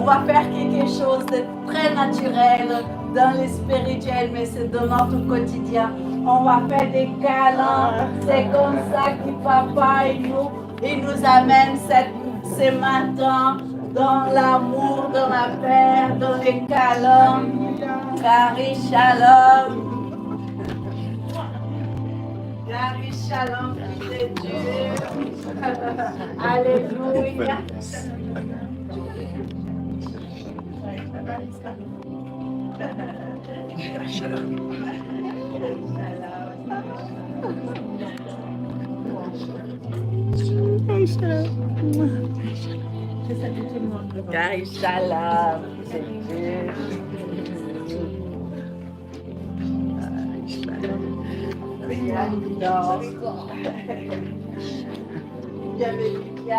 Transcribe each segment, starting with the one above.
va faire quelque chose de très naturel dans le spirituel, mais c'est dans notre quotidien. On va faire des câlins. C'est comme ça que papa il nous amène ce matin dans l'amour, dans la paix, dans les câlins. Gary Shalom. Gary Shalom, fils de Dieu. Alléluia. Gary Shalom, c'est Dieu. Bienvenue,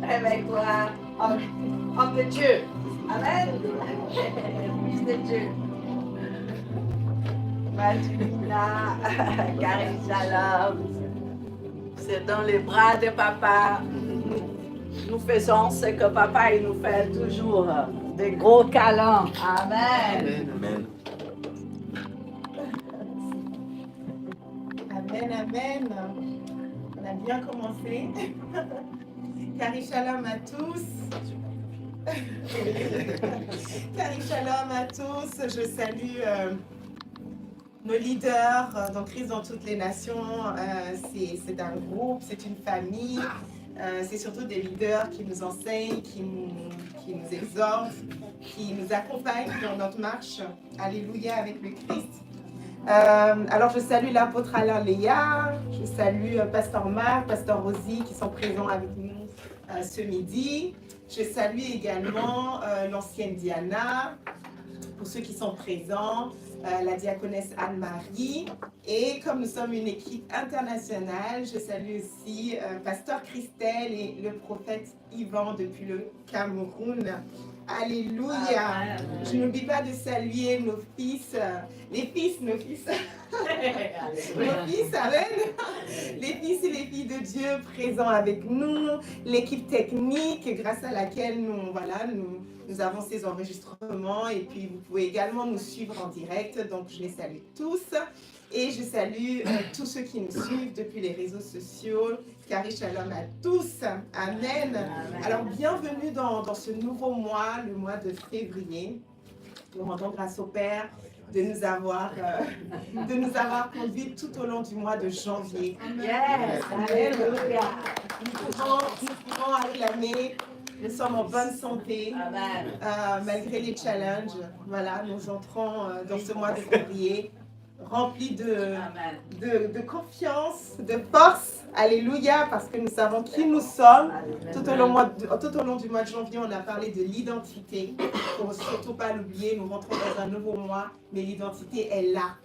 avec toi, homme de Dieu. Amen. Fils de Dieu. Matulina, Gary Shalom. C'est dans les bras de papa. Nous faisons ce que papa il nous fait toujours. Des gros câlins. Amen. Amen. Amen, amen. On a bien commencé. Gary Shalom à tous. Gary Shalom à tous. Je salue nos leaders dans Christ dans toutes les nations. C'est un groupe, c'est une famille. C'est surtout des leaders qui nous enseignent, qui nous exhortent, qui nous accompagnent dans notre marche. Alléluia avec le Christ. Alors je salue l'apôtre Alain Léa, je salue Pasteur Marc, Pasteur Rosie qui sont présents avec nous ce midi. Je salue également l'ancienne Diana, pour ceux qui sont présents, la diaconesse Anne-Marie. Et comme nous sommes une équipe internationale, je salue aussi Pasteur Christelle et le prophète Yvan depuis le Cameroun. Alléluia. Amen. Je n'oublie pas de saluer nos fils, nos fils, nos fils, amen. Les fils et les filles de Dieu présents avec nous, l'équipe technique grâce à laquelle nous avons ces enregistrements et puis vous pouvez également nous suivre en direct, donc je les salue tous. Et je salue tous ceux qui nous suivent depuis les réseaux sociaux. Gary Shalom à tous. Amen. Amen. Alors, bienvenue dans ce nouveau mois, le mois de février. Nous rendons grâce au Père de nous avoir conduits tout au long du mois de janvier. Yes. Alléluia. Nous pouvons acclamer. Nous sommes en bonne santé, malgré les challenges. Voilà, nous entrons dans ce mois de février rempli de confiance, de force. Alléluia, parce que nous savons qui nous sommes. Tout au long du mois de janvier, on a parlé de l'identité. Il ne faut surtout pas l'oublier, nous rentrons dans un nouveau mois, mais l'identité est là.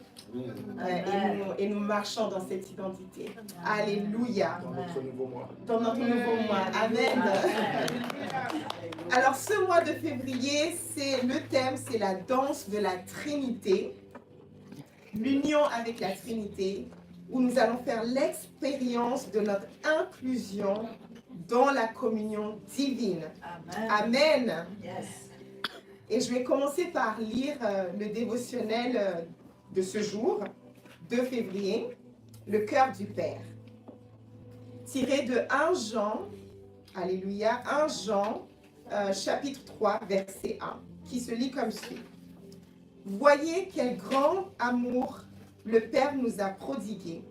Et nous marchons dans cette identité. Alléluia. Dans notre nouveau mois. Dans notre nouveau mois. Amen. Alors, ce mois de février, le thème, c'est la danse de la Trinité. L'union avec la Trinité, où nous allons faire l'expérience de notre inclusion dans la communion divine. Amen. Amen. Yes. Et je vais commencer par lire le dévotionnel de ce jour, 2 février, le cœur du Père. Tiré de 1 Jean, alléluia, 1 Jean, chapitre 3, verset 1, qui se lit comme suit. Voyez quel grand amour le Père nous a prodigué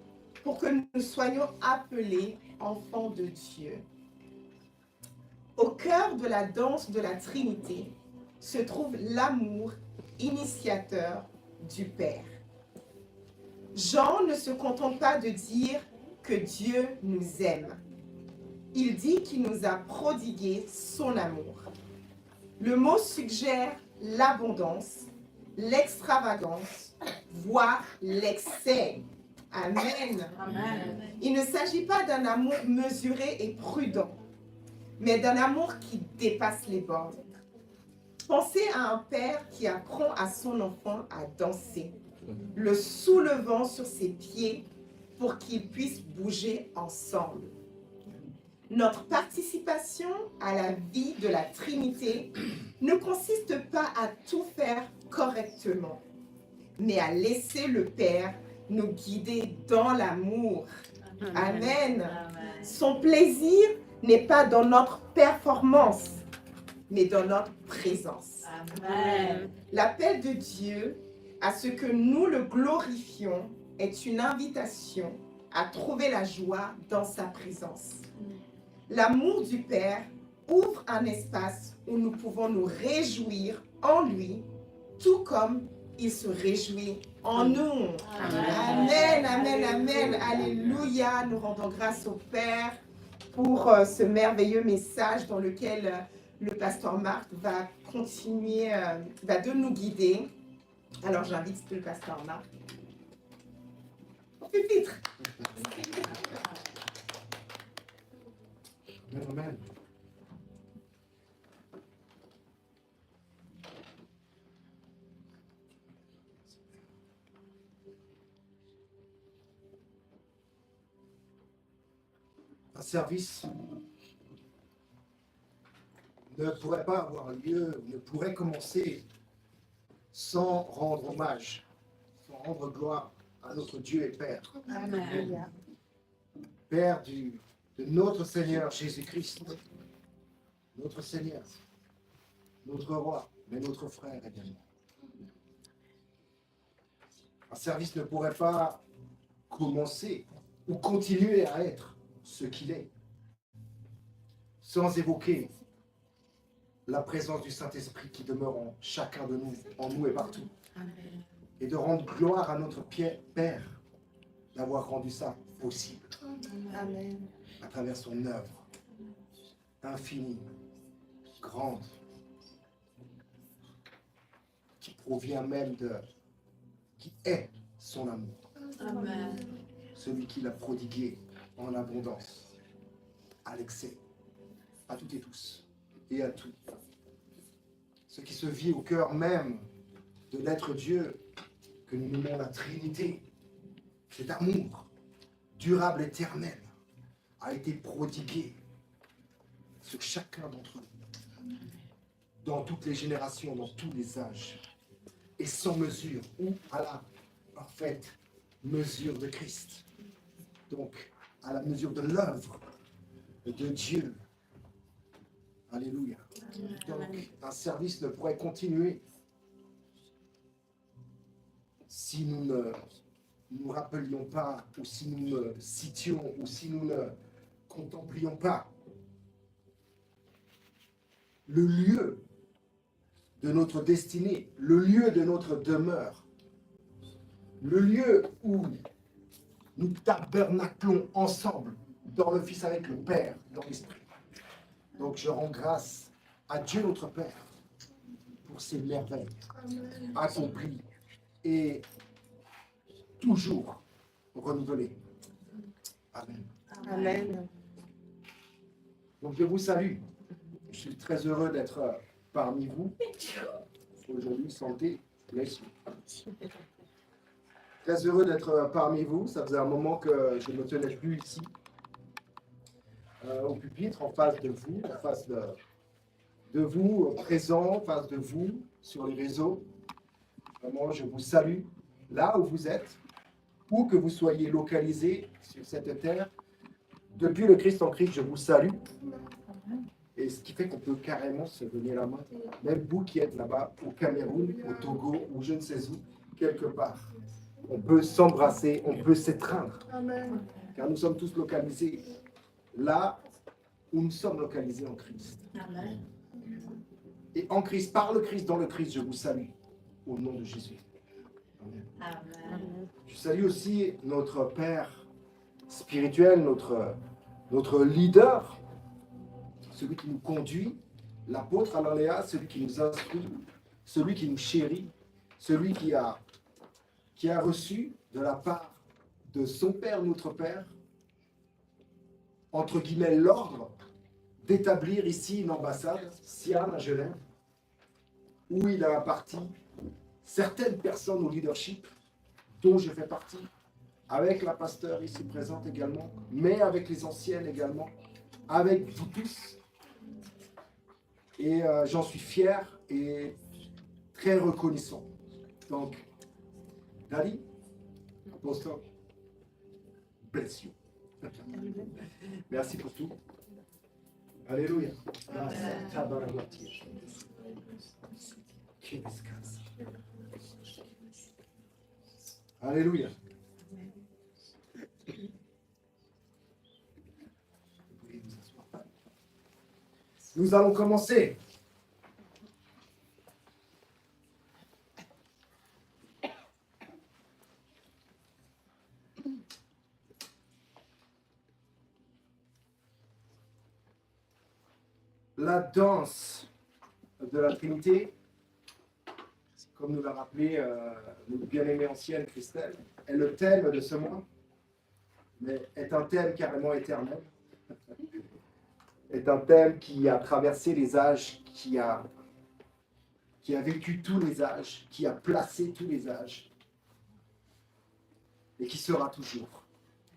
pour que nous soyons appelés enfants de Dieu. Au cœur de la danse de la Trinité se trouve l'amour initiateur du Père. Jean ne se contente pas de dire que Dieu nous aime. Il dit qu'il nous a prodigué son amour. Le mot suggère l'abondance, l'extravagance, voire l'excès. Amen. Amen. Il ne s'agit pas d'un amour mesuré et prudent, mais d'un amour qui dépasse les bornes. Pensez à un père qui apprend à son enfant à danser, le soulevant sur ses pieds pour qu'ils puissent bouger ensemble. Notre participation à la vie de la Trinité ne consiste pas à tout faire correctement, mais à laisser le Père nous guider dans l'amour. Amen. Son plaisir n'est pas dans notre performance, mais dans notre présence. Amen. L'appel de Dieu à ce que nous le glorifions est une invitation à trouver la joie dans sa présence. L'amour du Père ouvre un espace où nous pouvons nous réjouir en lui, tout comme il se réjouit en nous. Amen, amen, amen. Alléluia. Nous rendons grâce au Père pour ce merveilleux message dans lequel le pasteur Marc va continuer, va de nous guider. Alors j'invite le pasteur Marc au pupitre. Amen. Un service ne pourrait pas avoir lieu, ne pourrait commencer sans rendre hommage, sans rendre gloire à notre Dieu et Père. Amen. Père de notre Seigneur Jésus-Christ, notre Seigneur, notre Roi, mais notre frère également. Un service ne pourrait pas commencer ou continuer à être ce qu'il est, sans évoquer la présence du Saint-Esprit qui demeure en chacun de nous, en nous et partout. Amen. Et de rendre gloire à notre Père d'avoir rendu ça possible. Amen. À travers son œuvre infinie, grande, qui provient même qui est son amour, Amen. celui qui l'a prodigué en abondance, à l'excès, à toutes et tous, et à tout. Ce qui se vit au cœur même de l'être Dieu, que nous nommons la Trinité, cet amour durable, éternel, a été prodigué sur chacun d'entre nous, dans toutes les générations, dans tous les âges, et sans mesure, ou à la parfaite mesure de Christ. Donc, à la mesure de l'œuvre de Dieu. Alléluia. Donc, un service ne pourrait continuer si nous ne nous rappelions pas, ou si nous ne citions, ou si nous ne contemplions pas le lieu de notre destinée, le lieu de notre demeure, le lieu où nous tabernaclons ensemble dans le Fils avec le Père, dans l'Esprit. Donc je rends grâce à Dieu notre Père pour ces merveilles accomplies et toujours renouvelées. Amen. Amen. Donc je vous salue. Je suis très heureux d'être parmi vous. Aujourd'hui, santé, blessure. Très heureux d'être parmi vous. Ça faisait un moment que je ne me tenais plus ici, au pupitre, en face de vous, en face de vous, présent, en face de vous, sur les réseaux. Vraiment, je vous salue là où vous êtes, où que vous soyez localisés sur cette terre. Depuis le Christ en Christ, je vous salue. Et ce qui fait qu'on peut carrément se donner la main. Même vous qui êtes là-bas, au Cameroun, au Togo, ou je ne sais où, quelque part. On peut s'embrasser, on peut s'étreindre. Car nous sommes tous localisés là où nous sommes localisés en Christ. Amen. Et en Christ, par le Christ, dans le Christ, je vous salue. Au nom de Jésus. Amen. Amen. Je salue aussi notre Père spirituel, notre leader, celui qui nous conduit, l'apôtre Alain Léa, celui qui nous instruit, celui qui nous chérit, celui qui a reçu de la part de son Père, notre Père, entre guillemets, l'ordre d'établir ici une ambassade, Siam à Genève, où il a imparti certaines personnes au leadership, dont je fais partie, avec la pasteur ici présente également, mais avec les anciennes également, avec vous tous. Et j'en suis fier et très reconnaissant. Donc, Daddy, Apostle, bless you. Merci pour tout. Alléluia. Alléluia. Nous allons commencer. La danse de la Trinité, comme nous l'a rappelé notre bien-aimée ancienne Christelle, est le thème de ce mois, mais est un thème carrément éternel. Est un thème qui a traversé les âges, qui a vécu tous les âges, qui a placé tous les âges, et qui sera toujours,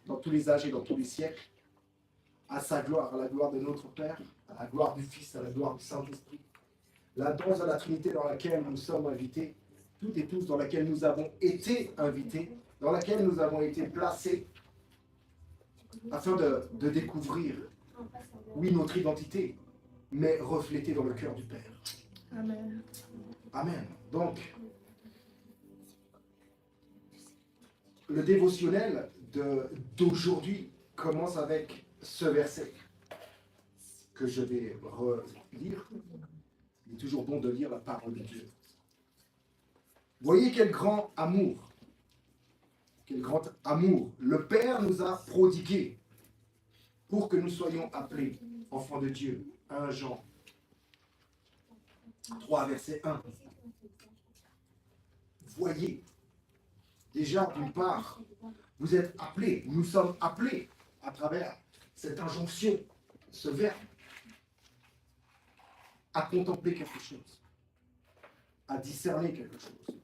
dans tous les âges et dans tous les siècles, à sa gloire, à la gloire de notre Père, à la gloire du Fils, à la gloire du Saint-Esprit. La danse de la Trinité dans laquelle nous sommes invités, toutes et tous dans laquelle nous avons été invités, dans laquelle nous avons été placés, afin de découvrir, oui, notre identité, mais reflétée dans le cœur du Père. Amen. Amen. Donc, le dévotionnel d'aujourd'hui commence avec ce verset que je vais relire. Il est toujours bon de lire la parole de Dieu. Voyez quel grand amour, le Père nous a prodigué pour que nous soyons appelés enfants de Dieu. 1 Jean 3, verset 1. Voyez, déjà d'une part, vous êtes appelés, nous sommes appelés à travers cette injonction, ce verbe, à contempler quelque chose, à discerner quelque chose,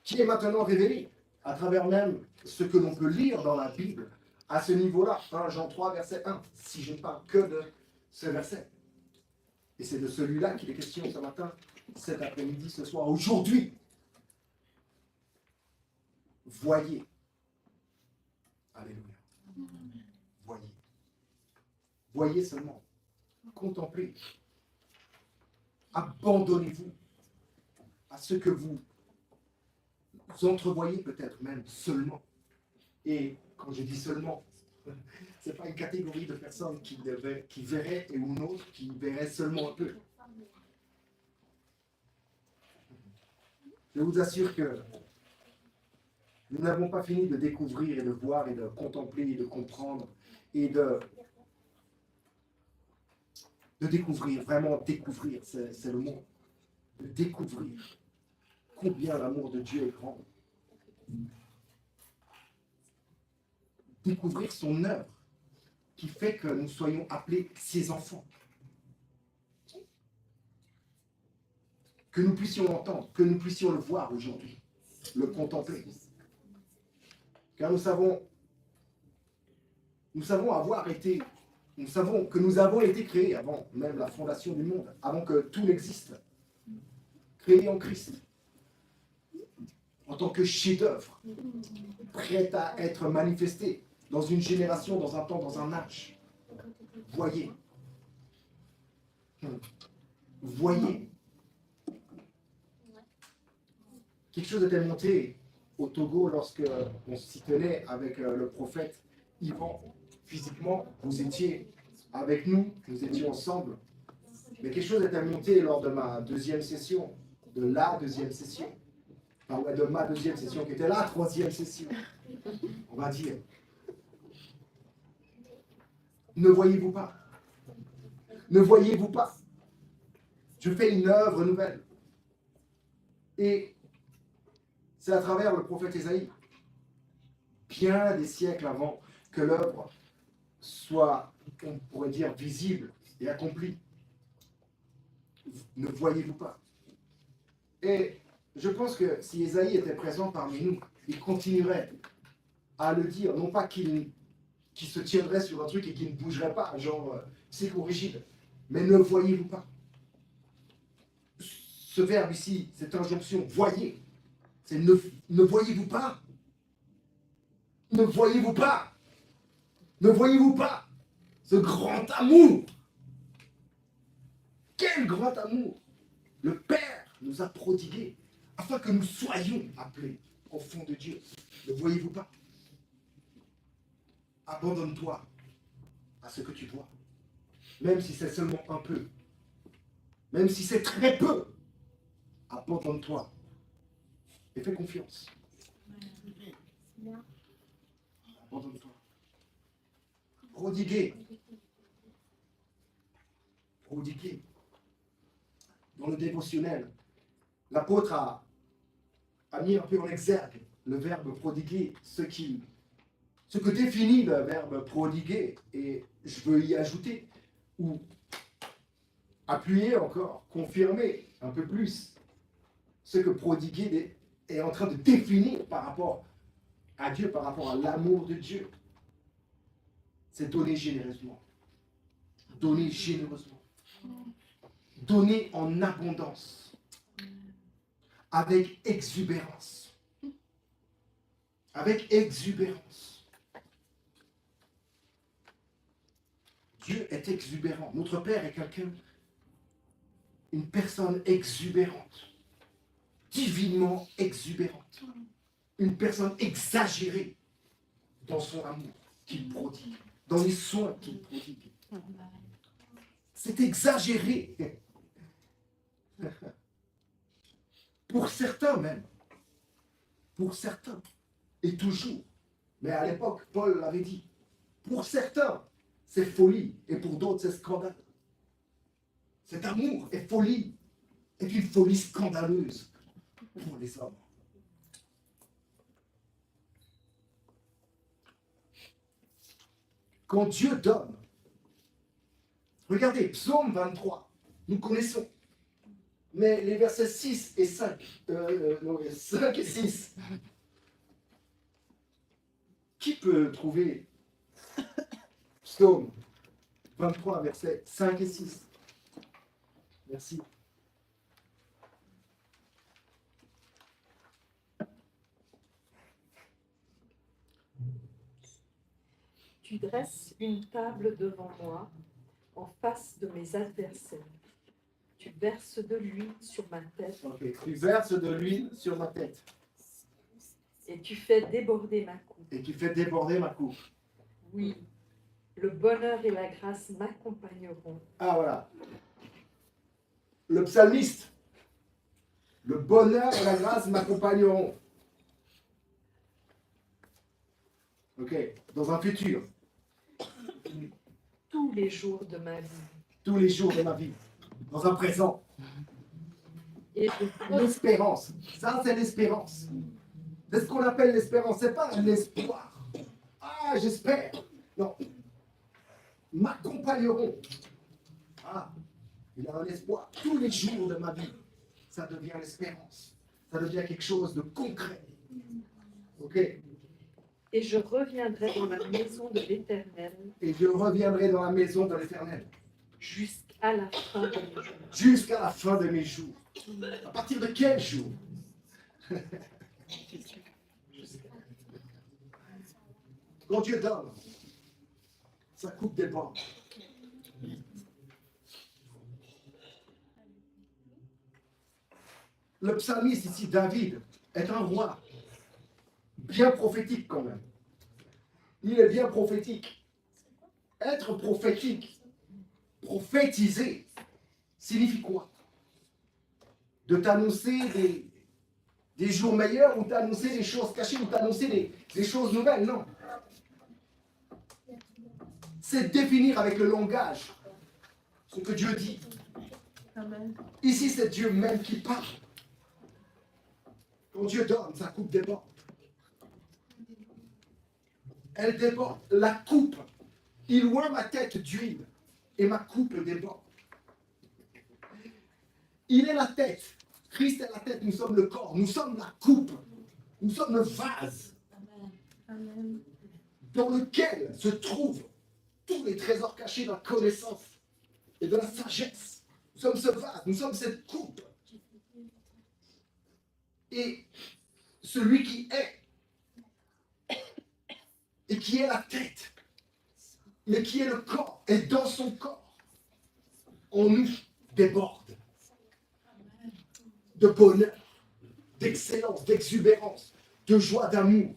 qui est maintenant révélé à travers même ce que l'on peut lire dans la Bible, à ce niveau-là, 1 Jean 3, verset 1, si je ne parle que de ce verset. Et c'est de celui-là qu'il est question ce matin, cet après-midi, ce soir, aujourd'hui. Voyez. Alléluia. Voyez. Voyez seulement. Contemplez. Abandonnez-vous à ce que vous entrevoyez peut-être même seulement. Et quand je dis seulement, ce n'est pas une catégorie de personnes qui verraient et une autre qui verraient seulement un peu. Je vous assure que nous n'avons pas fini de découvrir et de voir et de contempler et de comprendre et de découvrir, vraiment découvrir, c'est le mot, de découvrir combien l'amour de Dieu est grand. Découvrir son œuvre qui fait que nous soyons appelés ses enfants. Que nous puissions l'entendre, que nous puissions le voir aujourd'hui, le contempler. Car nous savons que nous avons été créés avant même la fondation du monde, avant que tout n'existe, créés en Christ, en tant que chef-d'œuvre, prêt à être manifesté dans une génération, dans un temps, dans un âge. Voyez. Voyez. Quelque chose était monté au Togo lorsque on s'y tenait avec le prophète Yvan. Physiquement, vous étiez avec nous, nous étions ensemble. Mais quelque chose était monté lors de ma deuxième session, de la deuxième session. Enfin, de ma deuxième session, qui était la troisième session, on va dire. Ne voyez-vous pas? Ne voyez-vous pas? Je fais une œuvre nouvelle. Et c'est à travers le prophète Ésaïe, bien des siècles avant que l'œuvre soit, on pourrait dire, visible et accomplie. Ne voyez-vous pas? Et je pense que si Ésaïe était présent parmi nous, il continuerait à le dire, non pas qu'il qui se tiendrait sur un truc et qui ne bougerait pas, genre c'est rigide. Mais ne voyez-vous pas? Ce verbe ici, cette injonction, voyez, c'est ne voyez-vous pas? Ne voyez-vous pas? Ne voyez-vous pas ce grand amour? Quel grand amour le Père nous a prodigué afin que nous soyons appelés enfants de Dieu. Ne voyez-vous pas? Abandonne-toi à ce que tu vois. Même si c'est seulement un peu. Même si c'est très peu. Abandonne-toi. Et fais confiance. Abandonne-toi. Prodiguer. Prodiguer. Dans le dévotionnel, l'apôtre a mis un peu en exergue le verbe prodiguer, ce que définit le verbe prodiguer, et je veux y ajouter, ou appuyer encore, confirmer un peu plus ce que prodiguer est en train de définir par rapport à Dieu, par rapport à l'amour de Dieu. C'est donner généreusement. Donner généreusement. Donner en abondance. Avec exubérance. Avec exubérance. Dieu est exubérant. Notre Père est une personne exubérante. Divinement exubérante. Une personne exagérée dans son amour qu'il prodigue, dans les soins qu'il prodigue. C'est exagéré. Pour certains même. Pour certains. Et toujours. Mais à l'époque, Paul l'avait dit. Pour certains, c'est folie. Et pour d'autres, c'est scandale. Cet amour est folie. Est une folie scandaleuse pour les hommes. Quand Dieu donne, regardez, Psaume 23, nous connaissons. Mais les versets 6 et 5, 5 et 6, qui peut trouver Psaume 23, versets 5 et 6? Merci. Tu dresses une table devant moi, en face de mes adversaires. Tu verses de l'huile sur ma tête. Okay. Tu verses de l'huile sur ma tête. Et tu fais déborder ma coupe. Et tu fais déborder ma coupe. Oui, le bonheur et la grâce m'accompagneront. Ah voilà. Le psalmiste. Le bonheur et la grâce m'accompagneront. Ok. Dans un futur. Tous les jours de ma vie. Tous les jours de ma vie. Dans un présent. Et l'espérance. Ça, c'est l'espérance. C'est ce qu'on appelle l'espérance. C'est pas l'espoir. Ah, j'espère. Non. M'accompagneront. Ah, il a un espoir. Tous les jours de ma vie, ça devient l'espérance. Ça devient quelque chose de concret. Ok. Et je reviendrai dans la maison de l'Éternel. Et je reviendrai dans la maison de l'Éternel. Jusqu'à la fin de mes jours. Jusqu'à la fin de mes jours. À partir de quel jour? Quand Dieu donne, ça coupe des bords. Le psalmiste ici, David, est un roi bien prophétique quand même. Il est bien prophétique. Être prophétique, prophétiser, signifie quoi? De t'annoncer des jours meilleurs, ou t'annoncer des choses cachées, ou t'annoncer des choses nouvelles, non. C'est définir avec le langage ce que Dieu dit. Amen. Ici, c'est Dieu même qui parle. Quand Dieu donne, sa coupe déborde. Elle déborde. La coupe, il oint ma tête d'huile et ma coupe déborde. Il est la tête. Christ est la tête. Nous sommes le corps. Nous sommes la coupe. Nous sommes le vase. Amen. dans lequel se trouvent tous les trésors cachés de la connaissance et de la sagesse. Nous sommes ce vase, nous sommes cette coupe. Et celui qui est, et qui est la tête, mais qui est le corps, et dans son corps, en nous déborde de bonheur, d'excellence, d'exubérance, de joie, d'amour.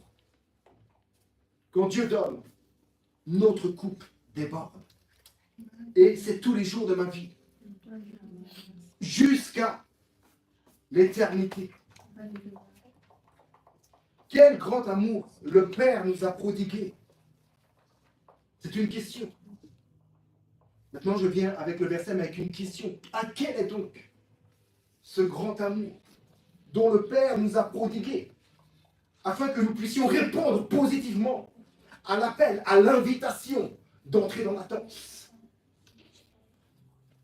Quand Dieu donne, notre coupe déborde. Et c'est tous les jours de ma vie, jusqu'à l'éternité. Quel grand amour le Père nous a prodigué. C'est une question. Maintenant, je viens avec le verset, mais avec une question. À quel est donc ce grand amour dont le Père nous a prodigué, afin que nous puissions répondre positivement à l'appel, à l'invitation d'entrer dans la danse,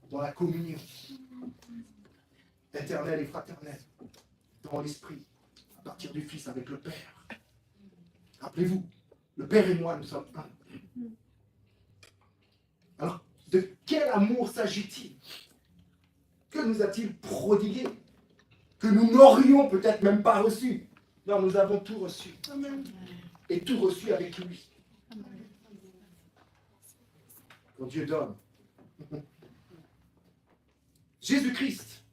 dans la communion éternelle et fraternelle, dans l'Esprit, à partir du Fils avec le Père. Rappelez-vous, le Père et moi, nous sommes un. Alors, de quel amour s'agit-il? Que nous a-t-il prodigué? Que nous n'aurions peut-être même pas reçu. Non, nous avons tout reçu. Amen. Et tout reçu avec lui. Quand Dieu donne. Jésus-Christ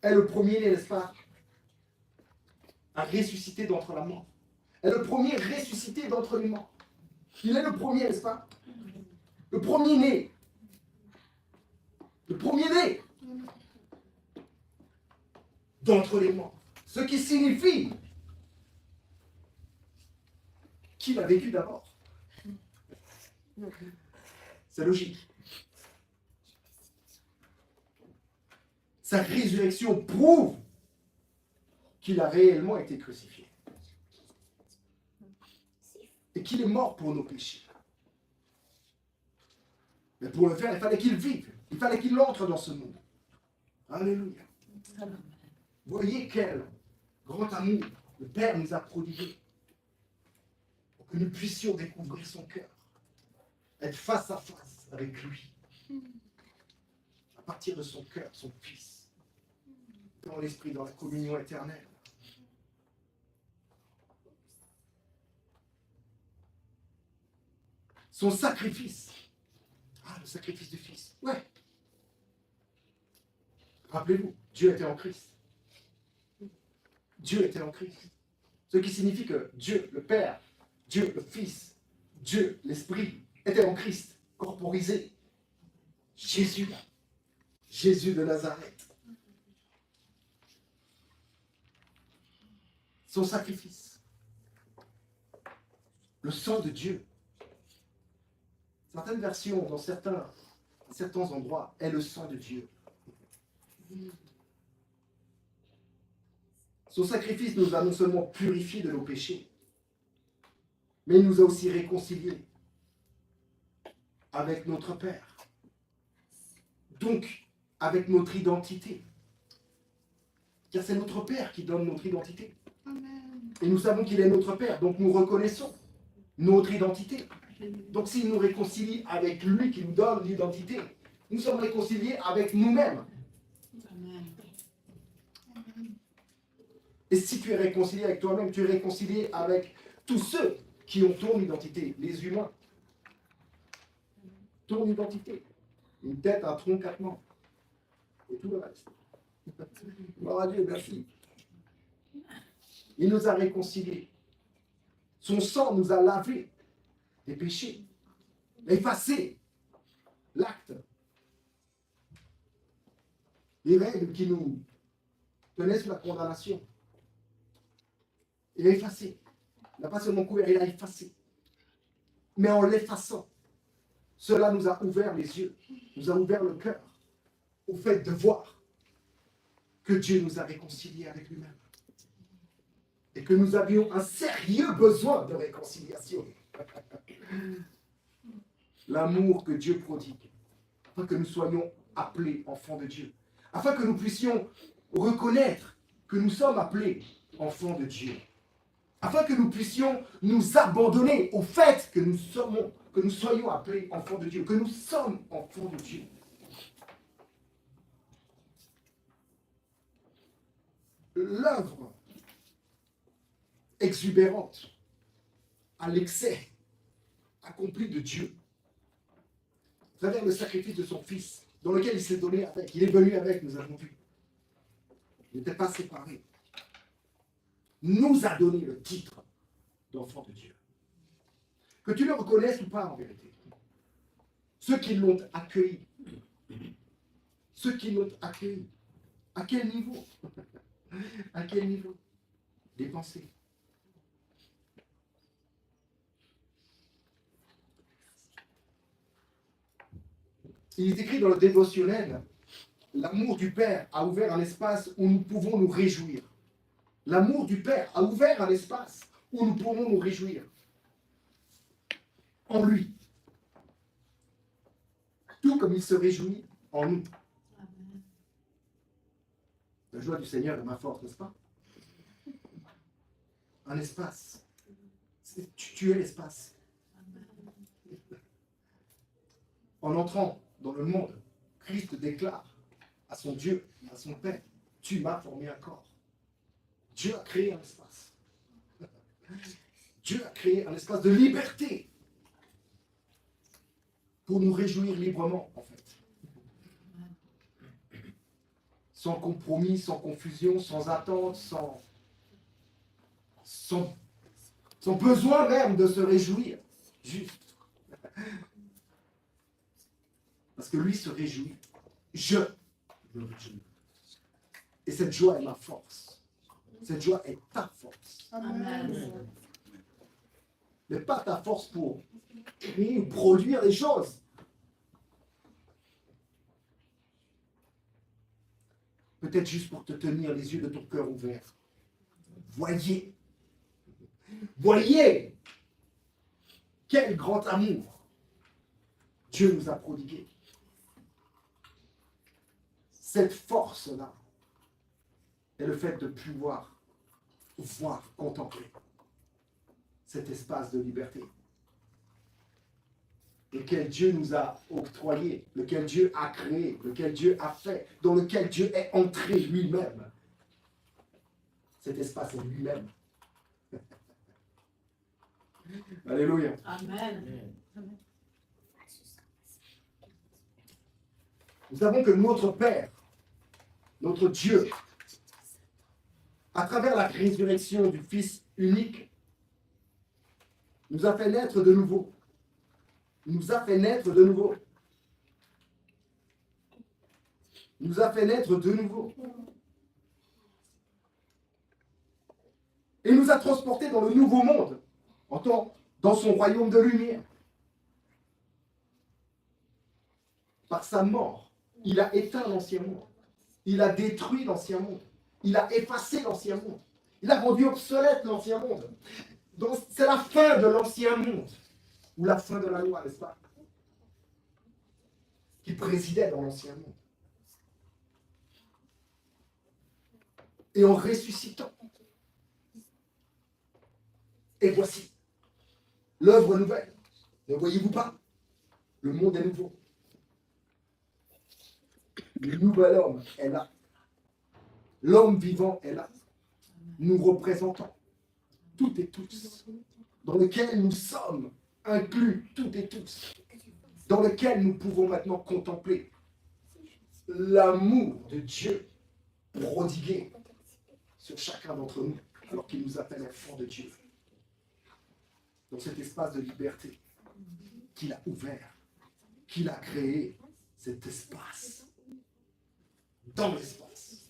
est le premier, n'est-ce pas, à ressusciter d'entre la mort. Est le premier ressuscité d'entre les morts. Il est le premier, n'est-ce pas? Le premier-né. Le premier-né d'entre les morts. Ce qui signifie qu'il a vécu d'abord. C'est logique. Sa résurrection prouve qu'il a réellement été crucifié. Et qu'il est mort pour nos péchés. Mais pour le faire, il fallait qu'il vive. Il fallait qu'il entre dans ce monde. Alléluia. Voyez quel grand amour le Père nous a prodigué pour que nous puissions découvrir son cœur, être face à face avec lui, à partir de son cœur, son Fils, dans l'Esprit, dans la communion éternelle. Son sacrifice. Ah, le sacrifice du Fils. Ouais. Rappelez-vous, Dieu était en Christ. Dieu était en Christ. Ce qui signifie que Dieu, le Père, Dieu, le Fils, Dieu, l'Esprit, était en Christ, corporisé. Jésus, là. Jésus de Nazareth. Son sacrifice. Le sang de Dieu. Certaines versions, dans certains endroits, est le sang de Dieu. Son sacrifice nous a non seulement purifiés de nos péchés, mais il nous a aussi réconciliés avec notre Père. Donc, avec notre identité. Car c'est notre Père qui donne notre identité. Et nous savons qu'il est notre Père, donc nous reconnaissons notre identité. Donc s'il nous réconcilie avec lui qui nous donne l'identité, nous sommes réconciliés avec nous-mêmes. Et si tu es réconcilié avec toi-même, tu es réconcilié avec tous ceux qui ont ton identité, les humains. Ton identité. Une tête, un tronc, 4 membres. Et tout le reste. Gloire à Dieu, merci. Il nous a réconciliés. Son sang nous a lavés des péchés, effacé l'acte, les règles qui nous tenaient sous la condamnation. Il a effacé. Il n'a pas seulement couvert, il a effacé. Mais en l'effaçant, cela nous a ouvert les yeux, nous a ouvert le cœur au fait de voir que Dieu nous a réconciliés avec lui-même. Et que nous avions un sérieux besoin de réconciliation. L'amour que Dieu prodigue, afin que nous soyons appelés enfants de Dieu, afin que nous puissions reconnaître que nous sommes appelés enfants de Dieu. afin que nous puissions nous abandonner au fait que nous soyons appelés enfants de Dieu, que nous sommes enfants de Dieu. L'œuvre exubérante, à l'excès, accomplie de Dieu, à travers le sacrifice de son Fils, dans lequel il s'est donné avec, il est venu avec, nous avons vu. Il n'était pas séparé. Nous a donné le titre d'enfant de Dieu. Que tu le reconnaisses ou pas en vérité. Ceux qui l'ont accueilli. Ceux qui l'ont accueilli. À quel niveau? À quel niveau? Des pensées. Il est écrit dans le dévotionnel, l'amour du Père a ouvert un espace où nous pouvons nous réjouir. L'amour du Père a ouvert un espace où nous pouvons nous réjouir. En lui. Tout comme il se réjouit en nous. Amen. La joie du Seigneur est ma force, n'est-ce pas? Un espace. Tu es l'espace. En entrant dans le monde, Christ déclare à son Dieu, à son Père, tu m'as formé un corps. Dieu a créé un espace. Dieu a créé un espace de liberté pour nous réjouir librement, en fait. Sans compromis, sans confusion, sans attente, sans besoin même de se réjouir. Juste. Parce que lui se réjouit. Je me réjouis. Et cette joie est ma force. Cette joie est ta force. Amen. Mais pas ta force pour créer ou produire des choses. Peut-être juste pour te tenir les yeux de ton cœur ouverts. Voyez. Voyez. Quel grand amour Dieu nous a prodigué. Cette force-là est le fait de pouvoir voir, contempler cet espace de liberté, lequel Dieu nous a octroyé, lequel Dieu a créé, lequel Dieu a fait, dans lequel Dieu est entré lui-même. Cet espace est lui-même. Alléluia. Amen. Nous savons que notre Père, notre Dieu, à travers la résurrection du Fils unique, nous a fait naître de nouveau. Nous a fait naître de nouveau. Nous a fait naître de nouveau. Et nous a transportés dans le nouveau monde, dans son royaume de lumière. Par sa mort, il a éteint l'ancien monde. Il a détruit l'ancien monde. Il a effacé l'ancien monde. Il a rendu obsolète l'ancien monde. Donc, c'est la fin de l'ancien monde. Ou la fin de la loi, n'est-ce pas? Qui présidait dans l'ancien monde. Et en ressuscitant. Et voici l'œuvre nouvelle. Ne voyez-vous pas? Le monde est nouveau. Le nouvel homme est là. L'homme vivant est là. Nous représentons toutes et tous, dans lequel nous sommes inclus toutes et tous, dans lequel nous pouvons maintenant contempler l'amour de Dieu prodigué sur chacun d'entre nous, alors qu'il nous appelle enfants de Dieu. Dans cet espace de liberté qu'il a ouvert, qu'il a créé, cet espace, dans l'espace.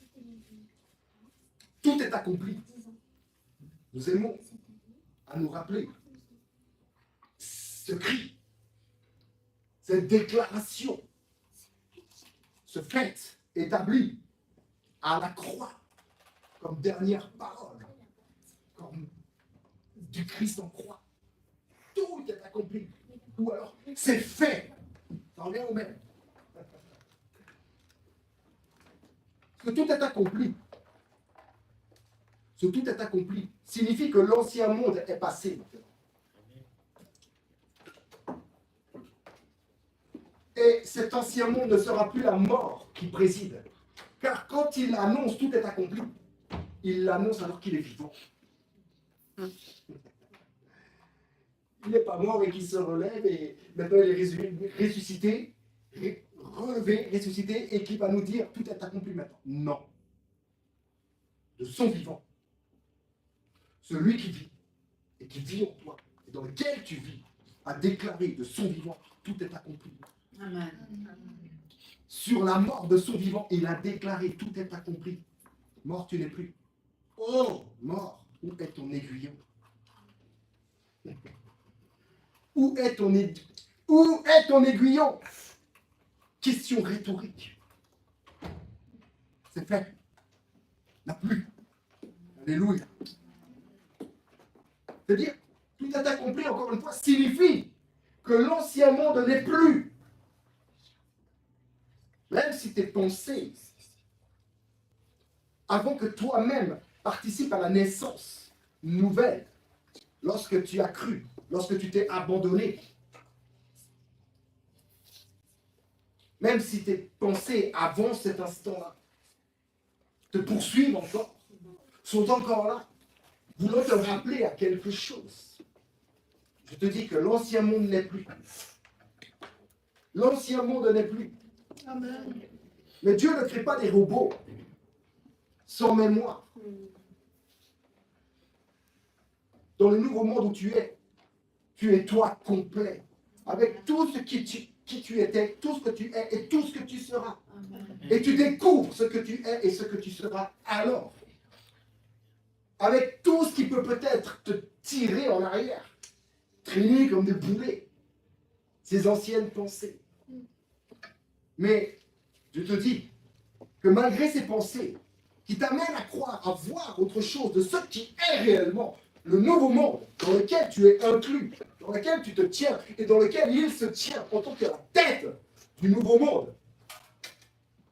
Tout est accompli. Nous aimons à nous rappeler ce cri, cette déclaration, ce fait établi à la croix comme dernière parole, comme du Christ en croix. Tout est accompli. Ou alors, c'est fait. Ça revient au même. Parce que tout est accompli. ce tout est accompli, signifie que l'ancien monde est passé maintenant. Et cet ancien monde ne sera plus la mort qui préside. Car quand il annonce tout est accompli, il l'annonce alors qu'il est vivant. Il n'est pas mort et qu'il se relève et maintenant il est ressuscité, relevé, ressuscité et qui va nous dire tout est accompli maintenant. Non. De son vivant. Celui qui vit et qui vit en toi et dans lequel tu vis a déclaré de son vivant tout est accompli. Amen. Sur la mort de son vivant, il a déclaré tout est accompli. Mort, tu n'es plus. Oh, mort, où est ton aiguillon? Où est ton aiguillon? Question rhétorique. C'est fait. N'a plus. Alléluia. C'est-à-dire, tout est accompli, encore une fois, signifie que l'ancien monde n'est plus. Même si tes pensées, avant que toi-même participes à la naissance nouvelle, lorsque tu as cru, lorsque tu t'es abandonné, même si tes pensées avant cet instant-là te poursuivent encore, sont encore là, voulant te rappeler à quelque chose, je te dis que l'ancien monde n'est plus. L'ancien monde n'est plus. Amen. Mais Dieu ne crée pas des robots sans mémoire. Dans le nouveau monde où tu es toi complet, avec tout ce qui tu étais, tout ce que tu es et tout ce que tu seras. Amen. Et tu découvres ce que tu es et ce que tu seras alors. Avec tout ce qui peut peut-être te tirer en arrière, traîner comme des boulets, ces anciennes pensées. Mais je te dis que malgré ces pensées qui t'amènent à croire, à voir autre chose de ce qui est réellement le nouveau monde dans lequel tu es inclus, dans lequel tu te tiens et dans lequel il se tient en tant que la tête du nouveau monde.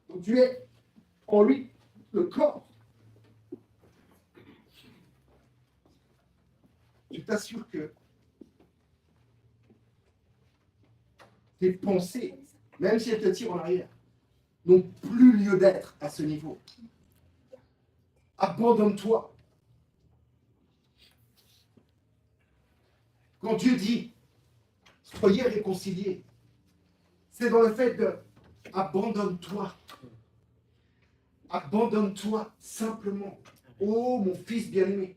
Donc tu es en lui le corps. Je t'assure que tes pensées, même si elles te tirent en arrière, n'ont plus lieu d'être à ce niveau. Abandonne-toi. Quand Dieu dit soyez réconciliés, c'est dans le fait de abandonne-toi. Abandonne-toi simplement. Oh mon fils bien-aimé,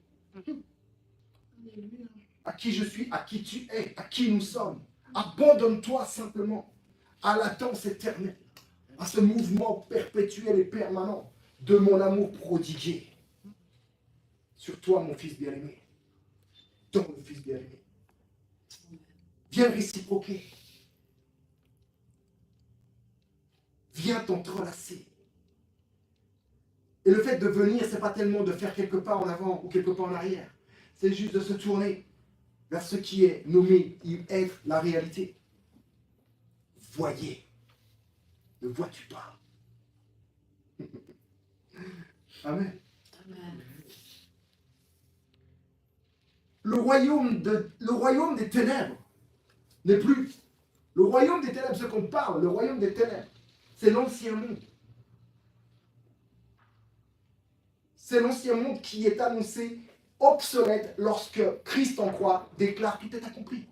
à qui je suis, à qui tu es, à qui nous sommes. Abandonne-toi simplement à l'attente éternelle, à ce mouvement perpétuel et permanent de mon amour prodigué sur toi, mon fils bien-aimé, dans le fils bien-aimé. Viens réciproquer. Viens t'entrelacer. Et le fait de venir, ce n'est pas tellement de faire quelques pas en avant ou quelques pas en arrière. C'est juste de se tourner vers ce qui est nommé être la réalité. Voyez. Ne vois-tu pas? Amen. Amen. Le royaume des ténèbres n'est plus. Le royaume des ténèbres, ce qu'on parle, le royaume des ténèbres, c'est l'ancien monde. C'est l'ancien monde qui est annoncé obsolète lorsque Christ en croix déclare tout est accompli.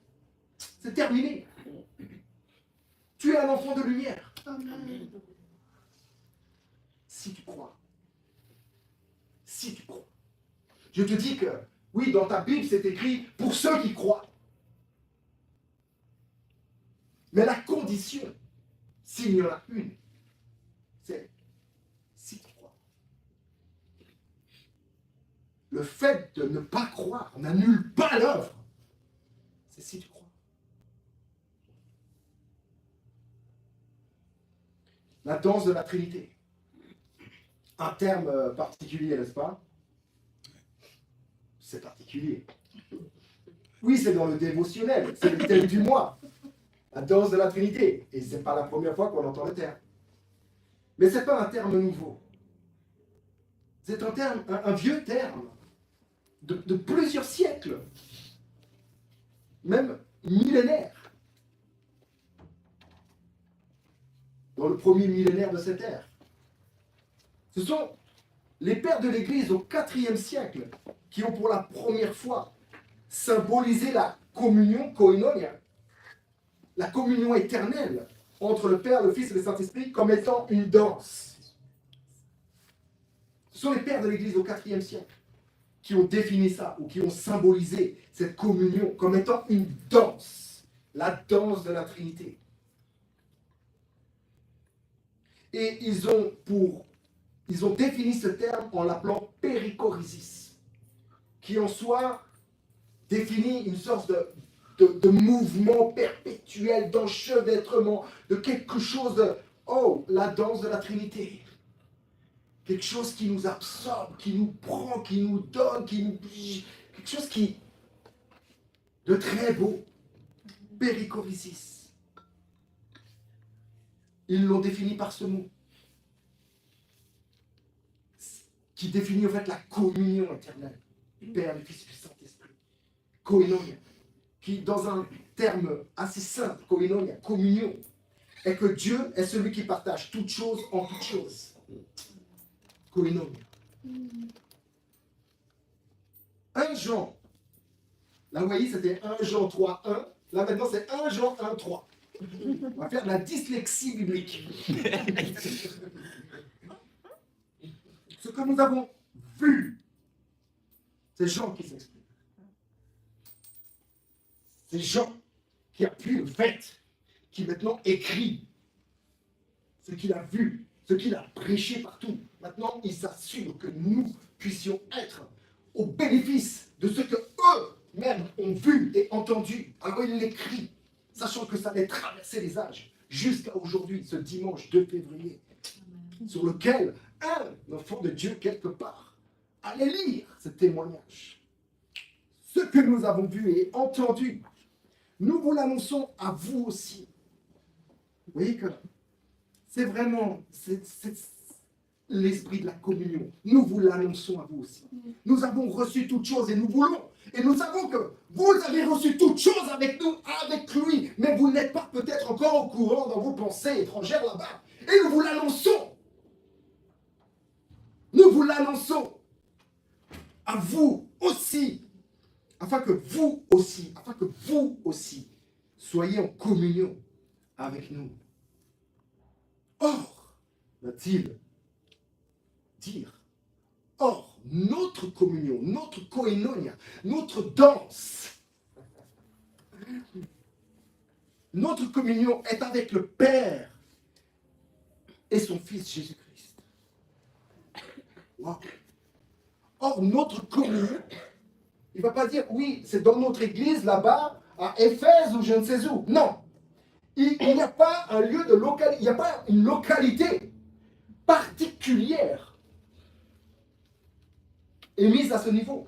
C'est terminé. Tu es un enfant de lumière. Amen. Si tu crois. Si tu crois. Je te dis que, oui, dans ta Bible, c'est écrit pour ceux qui croient. Mais la condition, s'il y en a une, c'est si tu crois. Le fait de ne pas croire n'annule pas l'œuvre. C'est si tu crois. La danse de la Trinité. Un terme particulier, n'est-ce pas? C'est particulier. Oui, c'est dans le dévotionnel, c'est le thème du mois. La danse de la Trinité. Et ce n'est pas la première fois qu'on entend le terme. Mais ce n'est pas un terme nouveau. C'est un terme, un vieux terme de plusieurs siècles, même millénaires. Dans le premier millénaire de cette ère. Ce sont les pères de l'Église au IVe siècle qui ont pour la première fois symbolisé la communion koinonia, la communion éternelle entre le Père, le Fils et le Saint-Esprit comme étant une danse. Ce sont les pères de l'Église au IVe siècle qui ont défini ça ou qui ont symbolisé cette communion comme étant une danse, la danse de la Trinité. Et ils ont défini ce terme en l'appelant périchorésis, qui en soi définit une sorte de mouvement perpétuel, d'enchevêtrement, de quelque chose de, oh, la danse de la Trinité. Quelque chose qui nous absorbe, qui nous prend, qui nous donne, quelque chose qui de très beau. Périchorésis. Ils l'ont défini par ce mot, qui définit en fait la communion éternelle du Père, du Fils et du Saint-Esprit. Koinonia, qui dans un terme assez simple, koinonia, communion, est que Dieu est celui qui partage toutes choses en toutes choses. Koinonia. 1 Jean, là vous voyez c'était 1 Jean 3, 1, là maintenant c'est 1 Jean 1, 3. On va faire de la dyslexie biblique. Ce que nous avons vu, c'est Jean qui s'exprime. C'est Jean qui appuie le fait, qui maintenant écrit ce qu'il a vu, ce qu'il a prêché partout. Maintenant, il s'assure que nous puissions être au bénéfice de ce que eux-mêmes ont vu et entendu. Alors il l'écrit, sachant que ça allait traverser les âges, jusqu'à aujourd'hui, ce dimanche 2 février, sur lequel un enfant de Dieu, quelque part, allait lire ce témoignage. Ce que nous avons vu et entendu, nous vous l'annonçons à vous aussi. Vous voyez que c'est vraiment l'esprit de la communion. Nous vous l'annonçons à vous aussi. Nous avons reçu toutes choses et nous voulons. Et nous savons que vous avez reçu toutes choses avec nous, avec lui. Mais vous n'êtes pas peut-être encore au courant dans vos pensées étrangères là-bas. Et nous vous l'annonçons. Nous vous l'annonçons à vous aussi. Afin que vous aussi soyez en communion avec nous. Or, va-t-il dire, or, notre communion, notre koinonia, notre danse, notre communion est avec le Père et son Fils Jésus-Christ. Wow. Or, notre communion, il ne va pas dire, oui, c'est dans notre église là-bas, à Éphèse ou je ne sais où. Non. Il n'y a pas un lieu de localité, il n'y a pas une localité particulière émise à ce niveau.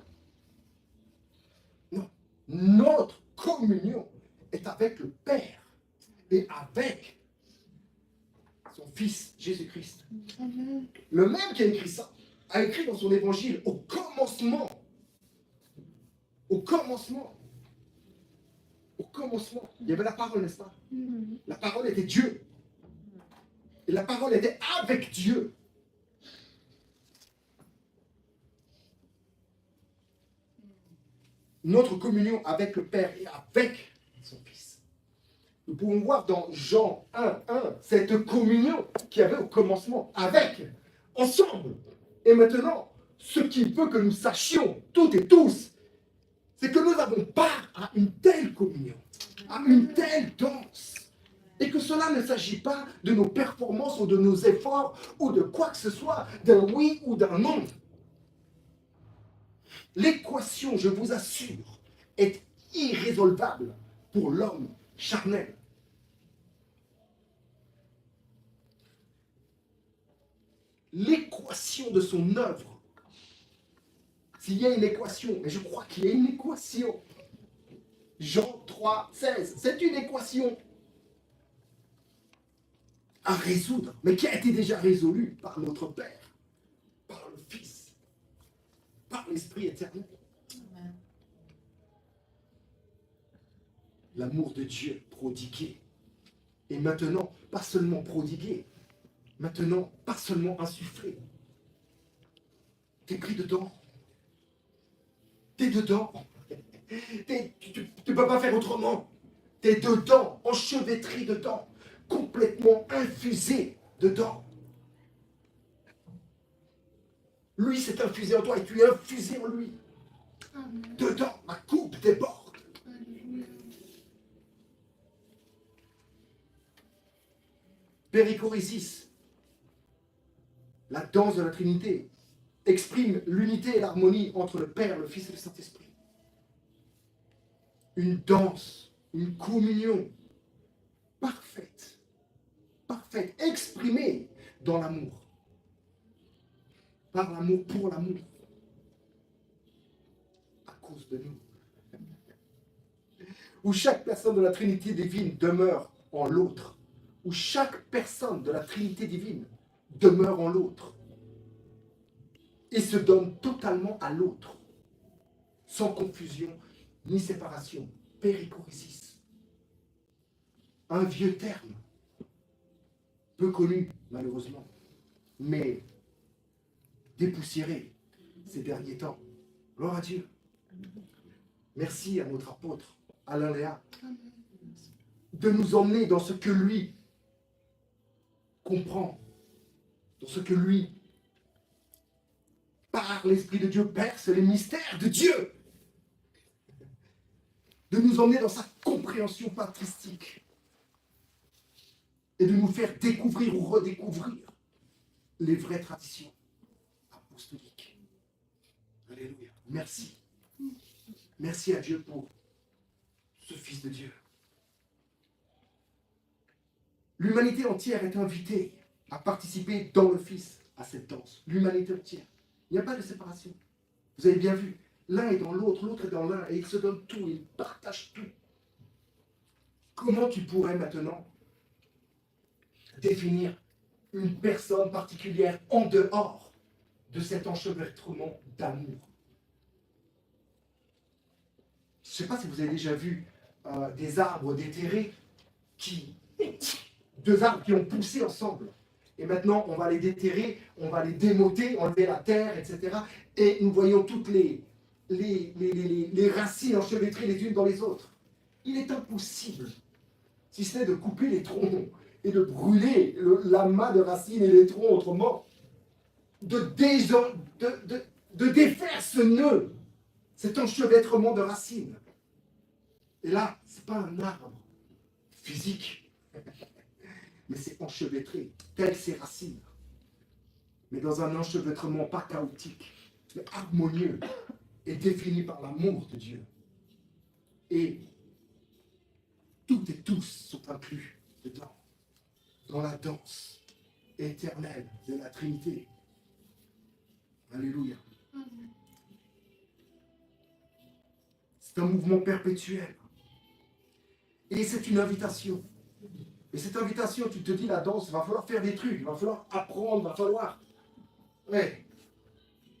Non. Notre communion est avec le Père et avec son Fils Jésus-Christ. Le même qui a écrit ça, a écrit dans son évangile, au commencement, il y avait la parole, n'est-ce pas? La parole était Dieu. Et la parole était avec Dieu. Notre communion avec le Père et avec son Fils. Nous pouvons voir dans Jean 1, 1, cette communion qu'il y avait au commencement, avec, ensemble. Et maintenant, ce qu'il veut que nous sachions, toutes et tous, c'est que nous avons part à une telle communion, à une telle danse. Et que cela ne s'agit pas de nos performances ou de nos efforts ou de quoi que ce soit, d'un oui ou d'un non. L'équation, je vous assure, est irrésolvable pour l'homme charnel. L'équation de son œuvre, s'il y a une équation, mais je crois qu'il y a une équation, Jean 3, 16, c'est une équation à résoudre, mais qui a été déjà résolue par notre Père, par le Fils, par l'Esprit éternel. l'amour de Dieu prodigué. Et maintenant, pas seulement prodigué, maintenant, pas seulement insufflé. T'es pris dedans. T'es dedans. Tu ne peux pas faire autrement. T'es dedans, enchevêtré dedans, complètement infusé dedans. Lui s'est infusé en toi et tu es infusé en lui. Dedans, ma coupe déborde. Périchorésis, la danse de la Trinité, exprime l'unité et l'harmonie entre le Père, le Fils et le Saint-Esprit. Une danse, une communion parfaite, exprimée dans l'amour. Par l'amour, pour l'amour. À cause de nous. Où chaque personne de la Trinité divine demeure en l'autre. Où chaque personne de la Trinité divine demeure en l'autre. Et se donne totalement à l'autre. Sans confusion ni séparation. Périchorésis. Un vieux terme. Peu connu, malheureusement. Mais dépoussiéré ces derniers temps. Gloire à Dieu. Merci à notre apôtre, Alain Léa, de nous emmener dans ce que lui comprend, dans ce que lui, par l'Esprit de Dieu, perce les mystères de Dieu, de nous emmener dans sa compréhension patristique et de nous faire découvrir ou redécouvrir les vraies traditions apostoliques. Alléluia. Merci. Merci à Dieu pour ce Fils de Dieu. L'humanité entière est invitée à participer dans le Fils à cette danse. L'humanité entière. Il n'y a pas de séparation. Vous avez bien vu, l'un est dans l'autre, l'autre est dans l'un, et ils se donnent tout, ils partagent tout. Comment tu pourrais maintenant définir une personne particulière en dehors de cet enchevêtrement d'amour? Je ne sais pas si vous avez déjà vu des arbres déterrés deux arbres qui ont poussé ensemble. Et maintenant, on va les déterrer, on va les démoter, enlever la terre, etc. Et nous voyons toutes les racines enchevêtrées les unes dans les autres. Il est impossible, si ce n'est de couper les troncs et de brûler l'amas de racines et les troncs autrement, de défaire ce nœud, cet enchevêtrement de racines. Et là, ce n'est pas un arbre physique, mais c'est enchevêtré, telles ses racines. Mais dans un enchevêtrement pas chaotique, mais harmonieux et défini par l'amour de Dieu. Et toutes et tous sont inclus dedans, dans la danse éternelle de la Trinité. Alléluia. C'est un mouvement perpétuel. Et c'est une invitation. Et cette invitation, tu te dis, la danse, il va falloir faire des trucs, il va falloir apprendre, il va falloir... Ouais.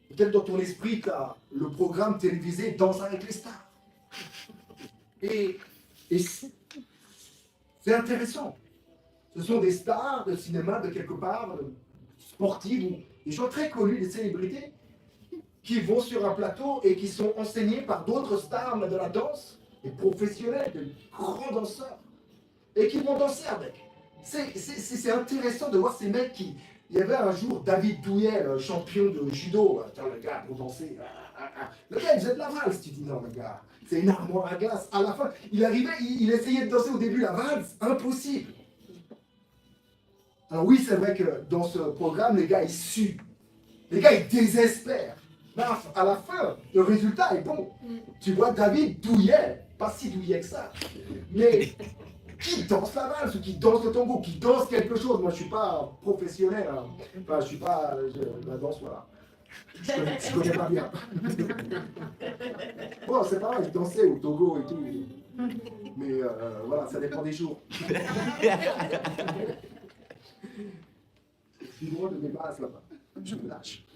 Peut-être dans ton esprit, tu as le programme télévisé Danse avec les stars. Et c'est intéressant. Ce sont des stars de cinéma, de quelque part, sportives, ou des gens très connus, des célébrités, qui vont sur un plateau et qui sont enseignés par d'autres stars de la danse, des professionnels, de grands danseurs, et qui vont danser avec. C'est intéressant de voir ces mecs qui... Il y avait un jour David Douillet, champion de judo. Attends, le gars, pour danser. Le gars, il faisait de la valse. Tu dis, non, le gars, c'est une armoire à glace. À la fin, il arrivait, il essayait de danser au début la valse. Impossible. Alors oui, c'est vrai que dans ce programme, les gars, ils suent. Les gars, ils désespèrent. Mais à la fin, le résultat est bon. Tu vois David Douillet, pas si douillet que ça, mais qui danse la valse, ou qui danse le tango, qui danse quelque chose. Moi, je ne suis pas professionnel. Hein. Enfin, je ne suis pas... la danse, voilà. Je connais pas bien. Bon, c'est pareil, je dansais au Togo et tout. Mais voilà, ça dépend des jours. Je suis loin de mes bases là-bas. Je me lâche.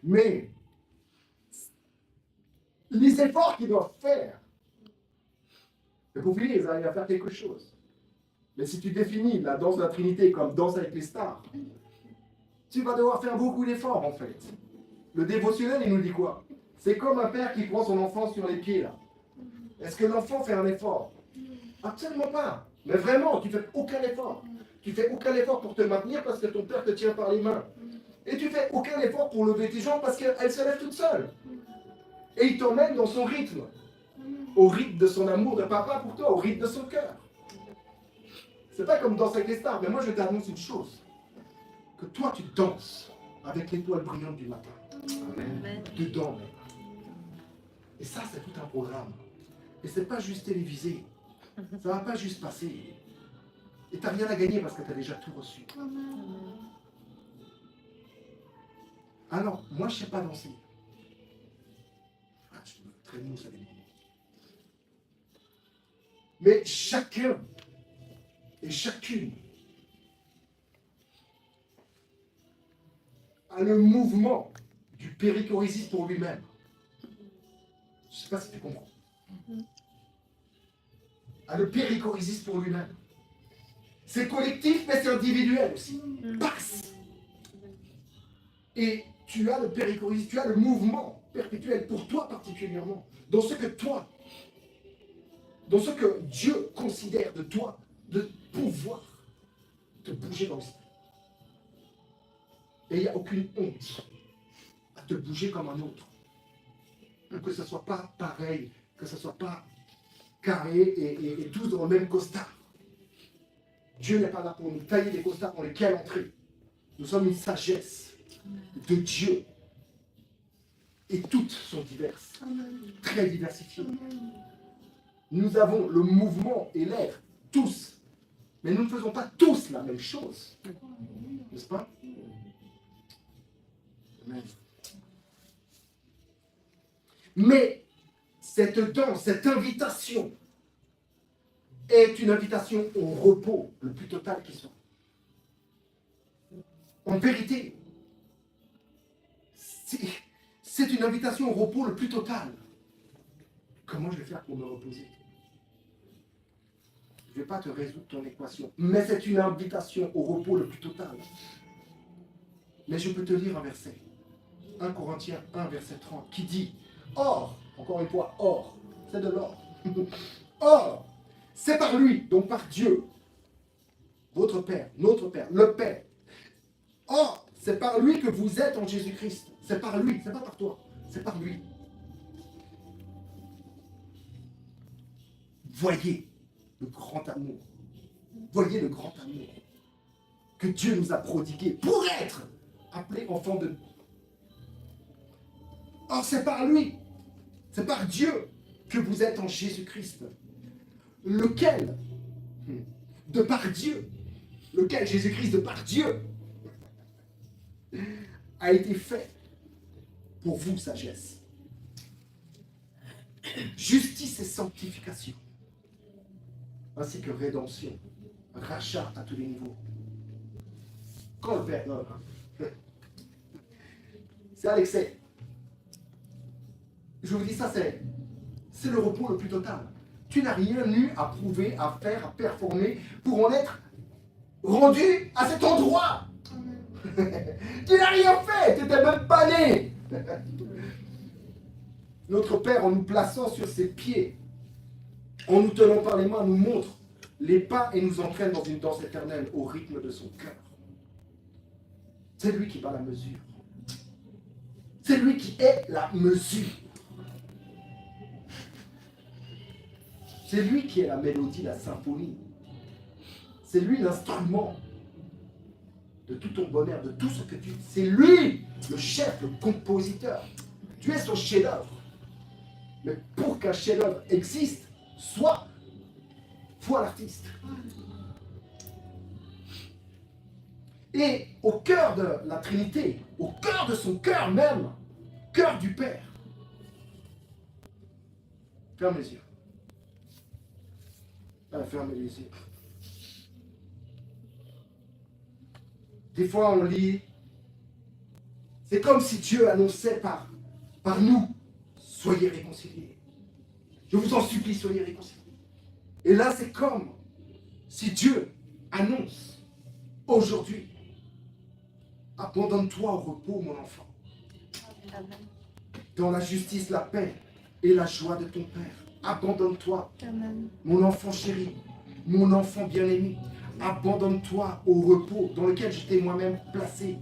Mais les efforts qu'ils doivent faire Et pour finir, ils arrivent à faire quelque chose. Mais si tu définis la danse de la Trinité comme danse avec les stars, tu vas devoir faire beaucoup d'efforts en fait. Le dévotionnel, il nous dit quoi? C'est comme un père qui prend son enfant sur les pieds là. Est-ce que l'enfant fait un effort? Absolument pas. Mais vraiment, tu fais aucun effort. Tu fais aucun effort pour te maintenir parce que ton père te tient par les mains. Et tu fais aucun effort pour lever tes jambes parce qu'elle se lève toute seule. Et il t'emmène dans son rythme. Au rythme de son amour de papa pour toi, au rythme de son cœur. C'est pas comme danser avec les stars, mais moi je t'annonce une chose. Que toi tu danses avec l'étoile brillante du matin. Amen. Dedans même. Et ça c'est tout un programme. Et c'est pas juste télévisé. Ça va pas juste passer. Et t'as rien à gagner parce que t'as déjà tout reçu. Alors, moi je sais pas danser. Ah, je suis très bon, ça dépend. Mais chacun et chacune a le mouvement du périchorésis pour lui-même. Je ne sais pas si tu comprends. A le périchorésis pour lui-même. C'est collectif, mais c'est individuel aussi. Passe. Et tu as le périchorésis, tu as le mouvement perpétuel pour toi particulièrement. Dans ce que toi, dans ce que Dieu considère de toi, de pouvoir te bouger dans le ciel. Et il n'y a aucune honte à te bouger comme un autre. Que ce ne soit pas pareil, que ce ne soit pas carré et tous dans le même costard. Dieu n'est pas là pour nous tailler des costards dans lesquels entrer. Nous sommes une sagesse de Dieu. Et toutes sont diverses, très diversifiées. Nous avons le mouvement et l'être, tous. Mais nous ne faisons pas tous la même chose. N'est-ce pas? Amen. Mais cette danse, cette invitation est une invitation au repos le plus total qui soit. En vérité, c'est une invitation au repos le plus total. Comment je vais faire pour me reposer? Je ne vais pas te résoudre ton équation, mais c'est une invitation au repos le plus total. Mais je peux te lire un verset. 1 Corinthiens 1, verset 30, qui dit « Or, encore une fois, or, c'est de l'or. Or, c'est par lui, donc par Dieu, votre Père, notre Père, le Père. Or, c'est par lui que vous êtes en Jésus-Christ. C'est par lui, c'est pas par toi, c'est par lui. Voyez le grand amour. Voyez le grand amour que Dieu nous a prodigué pour être appelés enfants de Dieu. Or, c'est par lui, c'est par Dieu que vous êtes en Jésus-Christ. Lequel, de par Dieu, lequel Jésus-Christ, de par Dieu, a été fait pour vous, sagesse, justice et sanctification, ainsi que rédemption, rachat à tous les niveaux. Quand le Père donne, c'est à l'excès. Je vous dis ça, c'est le repos le plus total. Tu n'as rien eu à prouver, à faire, à performer pour en être rendu à cet endroit. Tu n'as rien fait, tu n'étais même pas né. Notre Père, en nous plaçant sur ses pieds, en nous tenant par les mains, nous montre les pas et nous entraîne dans une danse éternelle au rythme de son cœur. C'est lui qui bat la mesure. C'est lui qui est la mesure. C'est lui qui est la mélodie, la symphonie. C'est lui l'instrument de tout ton bonheur, de tout ce que tu... C'est lui le chef, le compositeur. Tu es son chef-d'œuvre. Mais pour qu'un chef-d'œuvre existe, soit l'artiste. Et au cœur de la Trinité, au cœur de son cœur même, cœur du Père. Ferme les yeux. Ferme les yeux. Des fois, on lit, c'est comme si Dieu annonçait par nous, soyez réconciliés. Je vous en supplie, soyez réconciliés. Et là, c'est comme si Dieu annonce aujourd'hui, abandonne-toi au repos, mon enfant. Dans la justice, la paix et la joie de ton Père. Abandonne-toi, mon enfant chéri, mon enfant bien-aimé. Abandonne-toi au repos dans lequel je t'ai moi-même placé,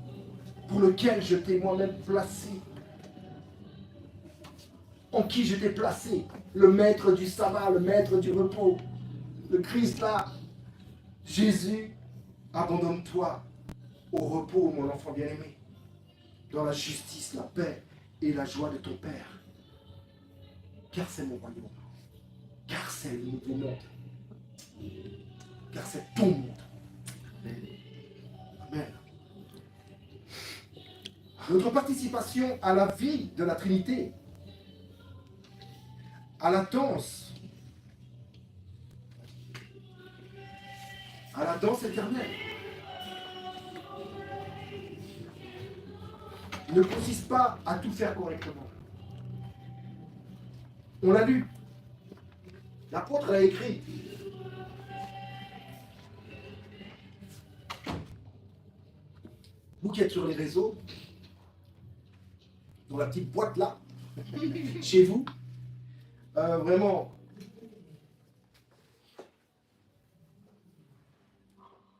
pour lequel je t'ai moi-même placé. En qui je t'ai placé, le maître du sabbat, le maître du repos, le Christ là, Jésus, abandonne-toi au repos, mon enfant bien-aimé, dans la justice, la paix et la joie de ton Père. Car c'est mon royaume, car c'est le nouveau monde, car c'est ton monde. Amen. Notre participation à la vie de la Trinité, à la danse éternelle, ne consiste pas à tout faire correctement. On l'a lu. L'apôtre l'a écrit. Vous qui êtes sur les réseaux, dans la petite boîte là, chez vous, vraiment,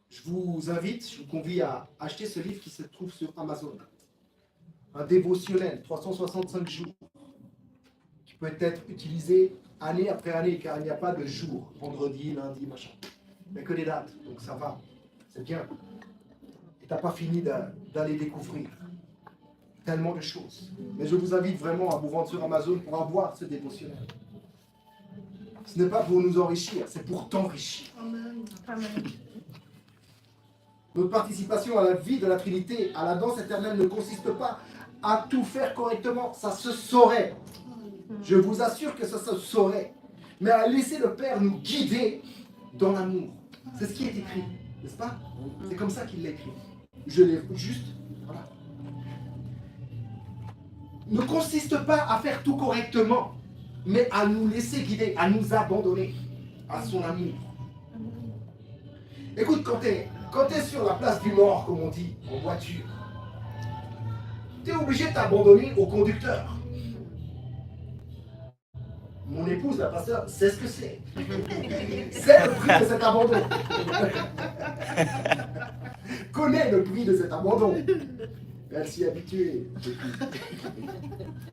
je vous invite, je vous convie à acheter ce livre qui se trouve sur Amazon. Un dévotionnel, 365 jours, qui peut être utilisé année après année, car il n'y a pas de jour, vendredi, lundi, machin. Il n'y a que des dates, donc ça va, c'est bien. Et tu n'as pas fini d'aller découvrir tellement de choses. Mais je vous invite vraiment à vous rendre sur Amazon pour avoir ce dévotionnel. Ce n'est pas pour nous enrichir, c'est pour t'enrichir. Amen. Notre participation à la vie de la Trinité, à la danse éternelle, ne consiste pas à tout faire correctement. Ça se saurait. Je vous assure que ça se saurait. Mais à laisser le Père nous guider dans l'amour. C'est ce qui est écrit, n'est-ce pas? C'est comme ça qu'il l'a écrit. Je l'ai juste, voilà. Ne consiste pas à faire tout correctement, mais à nous laisser guider, à nous abandonner à son amour. Écoute, quand tu es sur la place du mort, comme on dit, en voiture, tu es obligé de t'abandonner au conducteur. Mon épouse, la pasteur, sait ce que c'est. C'est le prix de cet abandon. Connaît le prix de cet abandon. Elle s'y est habituée.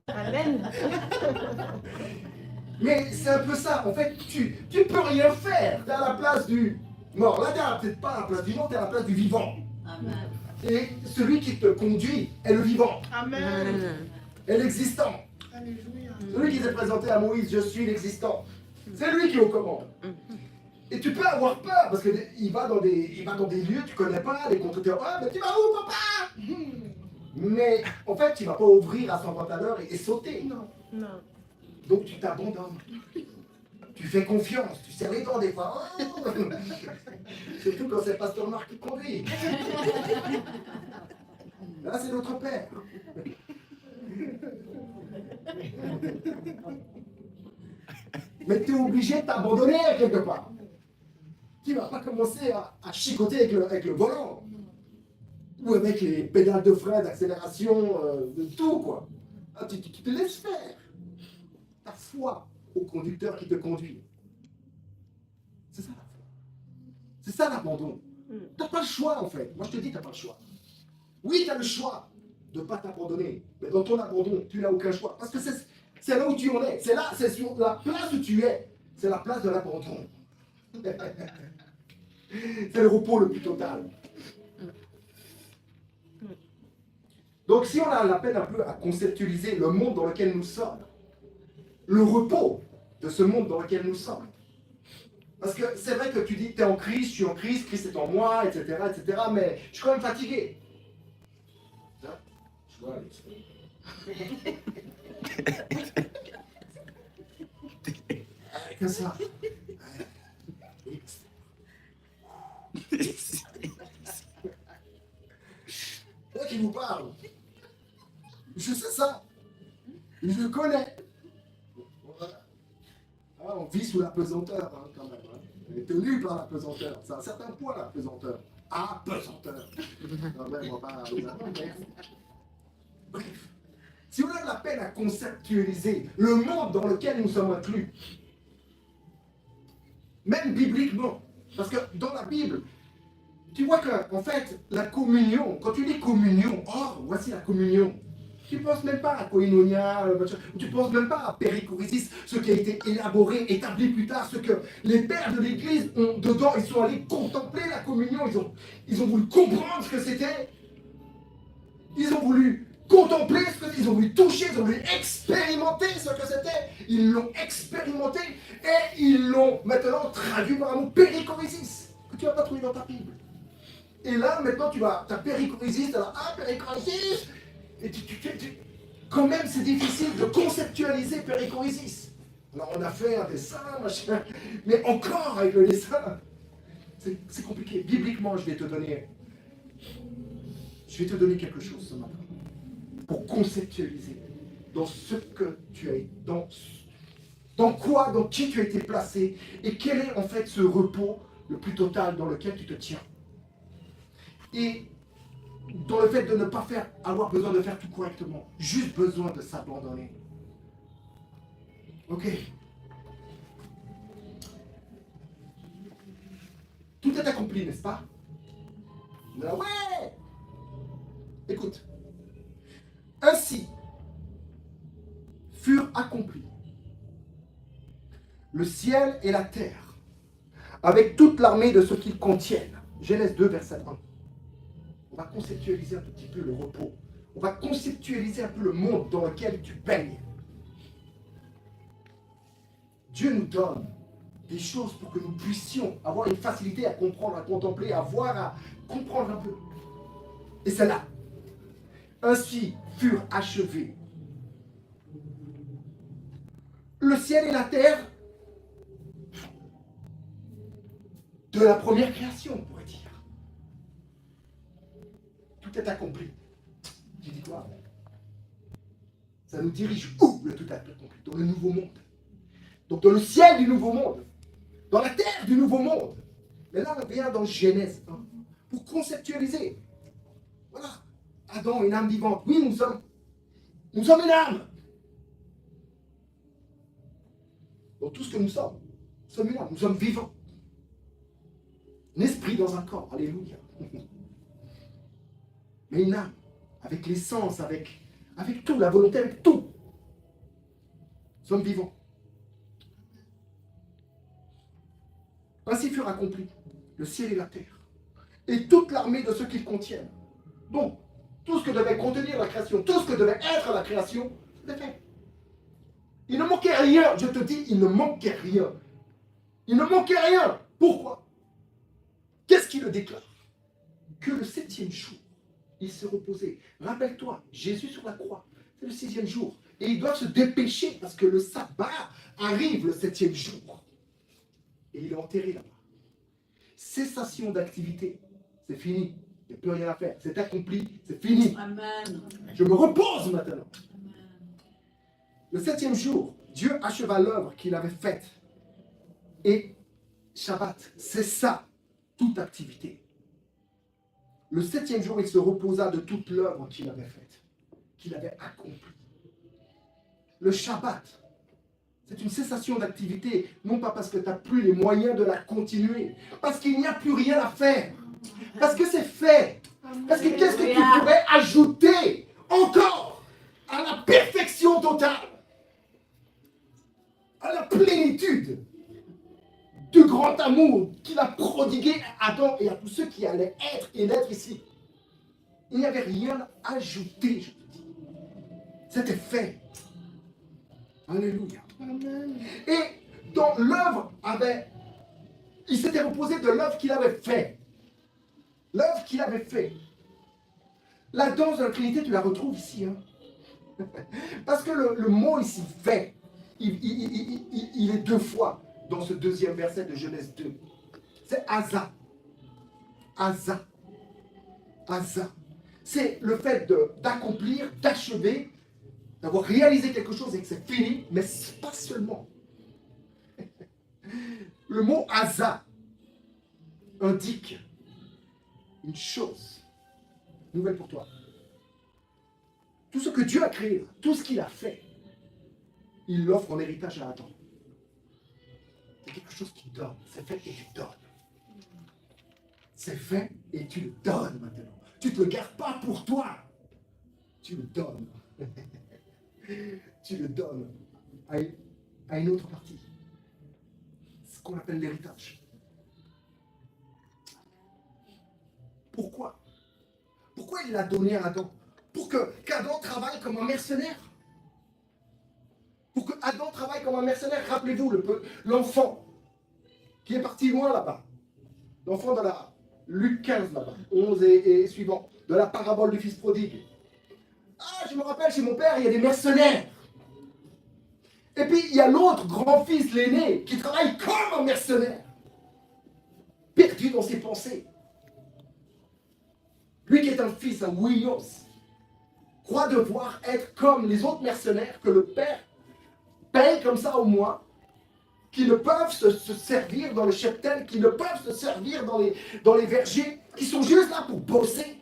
Amen. Mais c'est un peu ça. En fait, tu peux rien faire. Tu es à la place du mort. Là, tu n'es peut-être pas à la place du mort, tu es à la place du vivant. Amen. Et celui qui te conduit est le vivant. Amen. Est l'existant. Alléluia. Celui qui s'est présenté à Moïse, je suis l'existant. C'est lui qui est aux commandes. Et tu peux avoir peur parce qu'il va dans des lieux que tu ne connais pas, les conducteurs. Ah, mais tu vas où, papa? Mais en fait, tu ne vas pas ouvrir à 120 à l'heure et sauter. Non, non. Donc tu t'abandonnes. Tu fais confiance, tu serres les dents des fois. Oh. Surtout quand c'est Pasteur Marc qui conduit. Là, c'est notre Père. Mais tu es obligé de t'abandonner quelque part. Tu ne vas pas commencer à chicoter avec le volant. Ou avec les pédales de frein, d'accélération, de tout, quoi. Ah, tu te laisses faire. Ta foi au conducteur qui te conduit. C'est ça la foi. C'est ça l'abandon. Tu n'as pas le choix, en fait. Moi, je te dis, tu n'as pas le choix. Oui, tu as le choix de ne pas t'abandonner. Mais dans ton abandon, tu n'as aucun choix. Parce que c'est là où tu en es. C'est là, c'est sur la place où tu es. C'est la place de l'abandon. C'est le repos le plus total. Donc si on a la peine un peu à conceptualiser le monde dans lequel nous sommes, le repos de ce monde dans lequel nous sommes. Parce que c'est vrai que tu dis, tu es en Christ, je suis en Christ, Christ est en moi, etc., mais je suis quand même fatigué. Hein? Je vois, que ça. C'est toi qui vous parle. Je sais ça. Je le connais. Voilà. Ah, on vit sous la pesanteur, hein, quand même. Hein. Elle est tenue par la pesanteur. C'est un certain poids, la pesanteur. Ah, pesanteur. Non, ouais, on va pas les attendre, mais... Bref. Si on a de la peine à conceptualiser le monde dans lequel nous sommes inclus, même bibliquement, parce que dans la Bible, tu vois qu'en fait, la communion, quand tu dis communion, oh, voici la communion, tu ne penses même pas à koinonia, tu ne penses même pas à périchorésis, ce qui a été élaboré, établi plus tard, ce que les pères de l'Église ont dedans, ils sont allés contempler la communion, ils ont voulu comprendre ce que c'était, ils ont voulu contempler ce que c'était, ils ont voulu toucher, ils ont voulu expérimenter ce que c'était, ils l'ont expérimenté et ils l'ont maintenant traduit par un mot périchorésis, que tu n'as pas trouvé dans ta Bible. Et là, maintenant, tu as périchorésis, tu as périchorésis. Et quand même, c'est difficile de conceptualiser périchorésis. Alors, on a fait un dessin, machin, mais encore avec le dessin, c'est compliqué. Bibliquement, je vais te donner quelque chose ce matin pour conceptualiser dans ce que tu as, dans qui tu as été placé et quel est en fait ce repos le plus total dans lequel tu te tiens. Et dans le fait de ne pas avoir besoin de faire tout correctement, juste besoin de s'abandonner. Ok. Tout est accompli, n'est-ce pas? Là, ouais. Écoute. Ainsi furent accomplis le ciel et la terre, avec toute l'armée de ce qu'ils contiennent. Genèse 2, verset 1. On va conceptualiser un tout petit peu le repos. On va conceptualiser un peu le monde dans lequel tu baignes. Dieu nous donne des choses pour que nous puissions avoir une facilité à comprendre, à contempler, à voir, à comprendre un peu. Et c'est là. Ainsi furent achevés le ciel et la terre de la première création, on pourrait dire. Tout est accompli. J'ai dit quoi? Ça nous dirige où le tout est accompli? Dans le nouveau monde. Donc dans le ciel du nouveau monde. Dans la terre du nouveau monde. Mais là, on vient dans Genèse 1 pour conceptualiser. Voilà. Adam, une âme vivante. Oui, nous sommes une âme. Dans tout ce que nous sommes une âme. Nous sommes vivants. Un esprit dans un corps. Alléluia. Mais une âme, avec l'essence, avec tout, la volonté, avec tout. Nous sommes vivants. Ainsi furent accomplis le ciel et la terre, et toute l'armée de ceux qu'ils contiennent. Donc, tout ce que devait contenir la création, tout ce que devait être la création, c'était fait. Il ne manquait rien, je te dis, il ne manquait rien. Il ne manquait rien. Pourquoi? Qu'est-ce qui le déclare? Que le 7e jour, il se reposait. Rappelle-toi, Jésus sur la croix, c'est le 6e jour. Et ils doivent se dépêcher parce que le sabbat arrive le 7e jour. Et il est enterré là-bas. Cessation d'activité, c'est fini. Il n'y a plus rien à faire. C'est accompli, c'est fini. Amen. Je me repose maintenant. Amen. Le 7e jour, Dieu acheva l'œuvre qu'il avait faite. Et Shabbat, c'est ça, toute activité. Le 7e jour, il se reposa de toute l'œuvre qu'il avait faite, qu'il avait accomplie. Le Shabbat, c'est une cessation d'activité, non pas parce que tu n'as plus les moyens de la continuer, parce qu'il n'y a plus rien à faire, parce que c'est fait. Parce que qu'est-ce que tu pourrais ajouter encore à la perfection totale, à la plénitude du grand amour qu'il a prodigué à Adam et à tous ceux qui allaient être et naître ici. Il n'y avait rien à ajouter, je te dis. C'était fait. Alléluia. Amen. Et dans l'œuvre il s'était reposé de l'œuvre qu'il avait fait. L'œuvre qu'il avait fait. La danse de la Trinité, tu la retrouves ici. Hein? Parce que le mot ici, fait, il est 2 fois dans ce 2e verset de Genèse 2. C'est Asa. Asa. Asa. C'est le fait d'accomplir, d'achever, d'avoir réalisé quelque chose et que c'est fini, mais pas seulement. Le mot hasard indique une chose nouvelle pour toi. Tout ce que Dieu a créé, tout ce qu'il a fait, il l'offre en héritage à Adam. C'est quelque chose qui donne. C'est fait et tu donnes. C'est fait et tu le donnes maintenant. Tu ne te le gardes pas pour toi. Tu le donnes. Tu le donnes à une autre partie. Ce qu'on appelle l'héritage. Pourquoi? Pourquoi il l'a donné à Adam? Pour qu'Adam travaille comme un mercenaire. Pour que Adam travaille comme un mercenaire. Rappelez-vous, l'enfant qui est parti loin là-bas. L'enfant de la Luc 15 là-bas, 11 et suivant, de la parabole du fils prodigue. Ah, je me rappelle, chez mon père, il y a des mercenaires. Et puis, il y a l'autre grand-fils, l'aîné, qui travaille comme un mercenaire. Perdu dans ses pensées. Lui qui est un fils, un Williams, croit devoir être comme les autres mercenaires que le père paye comme ça au mois, qui ne peuvent se servir dans le cheptel, qui ne peuvent se servir dans les vergers, qui sont juste là pour bosser.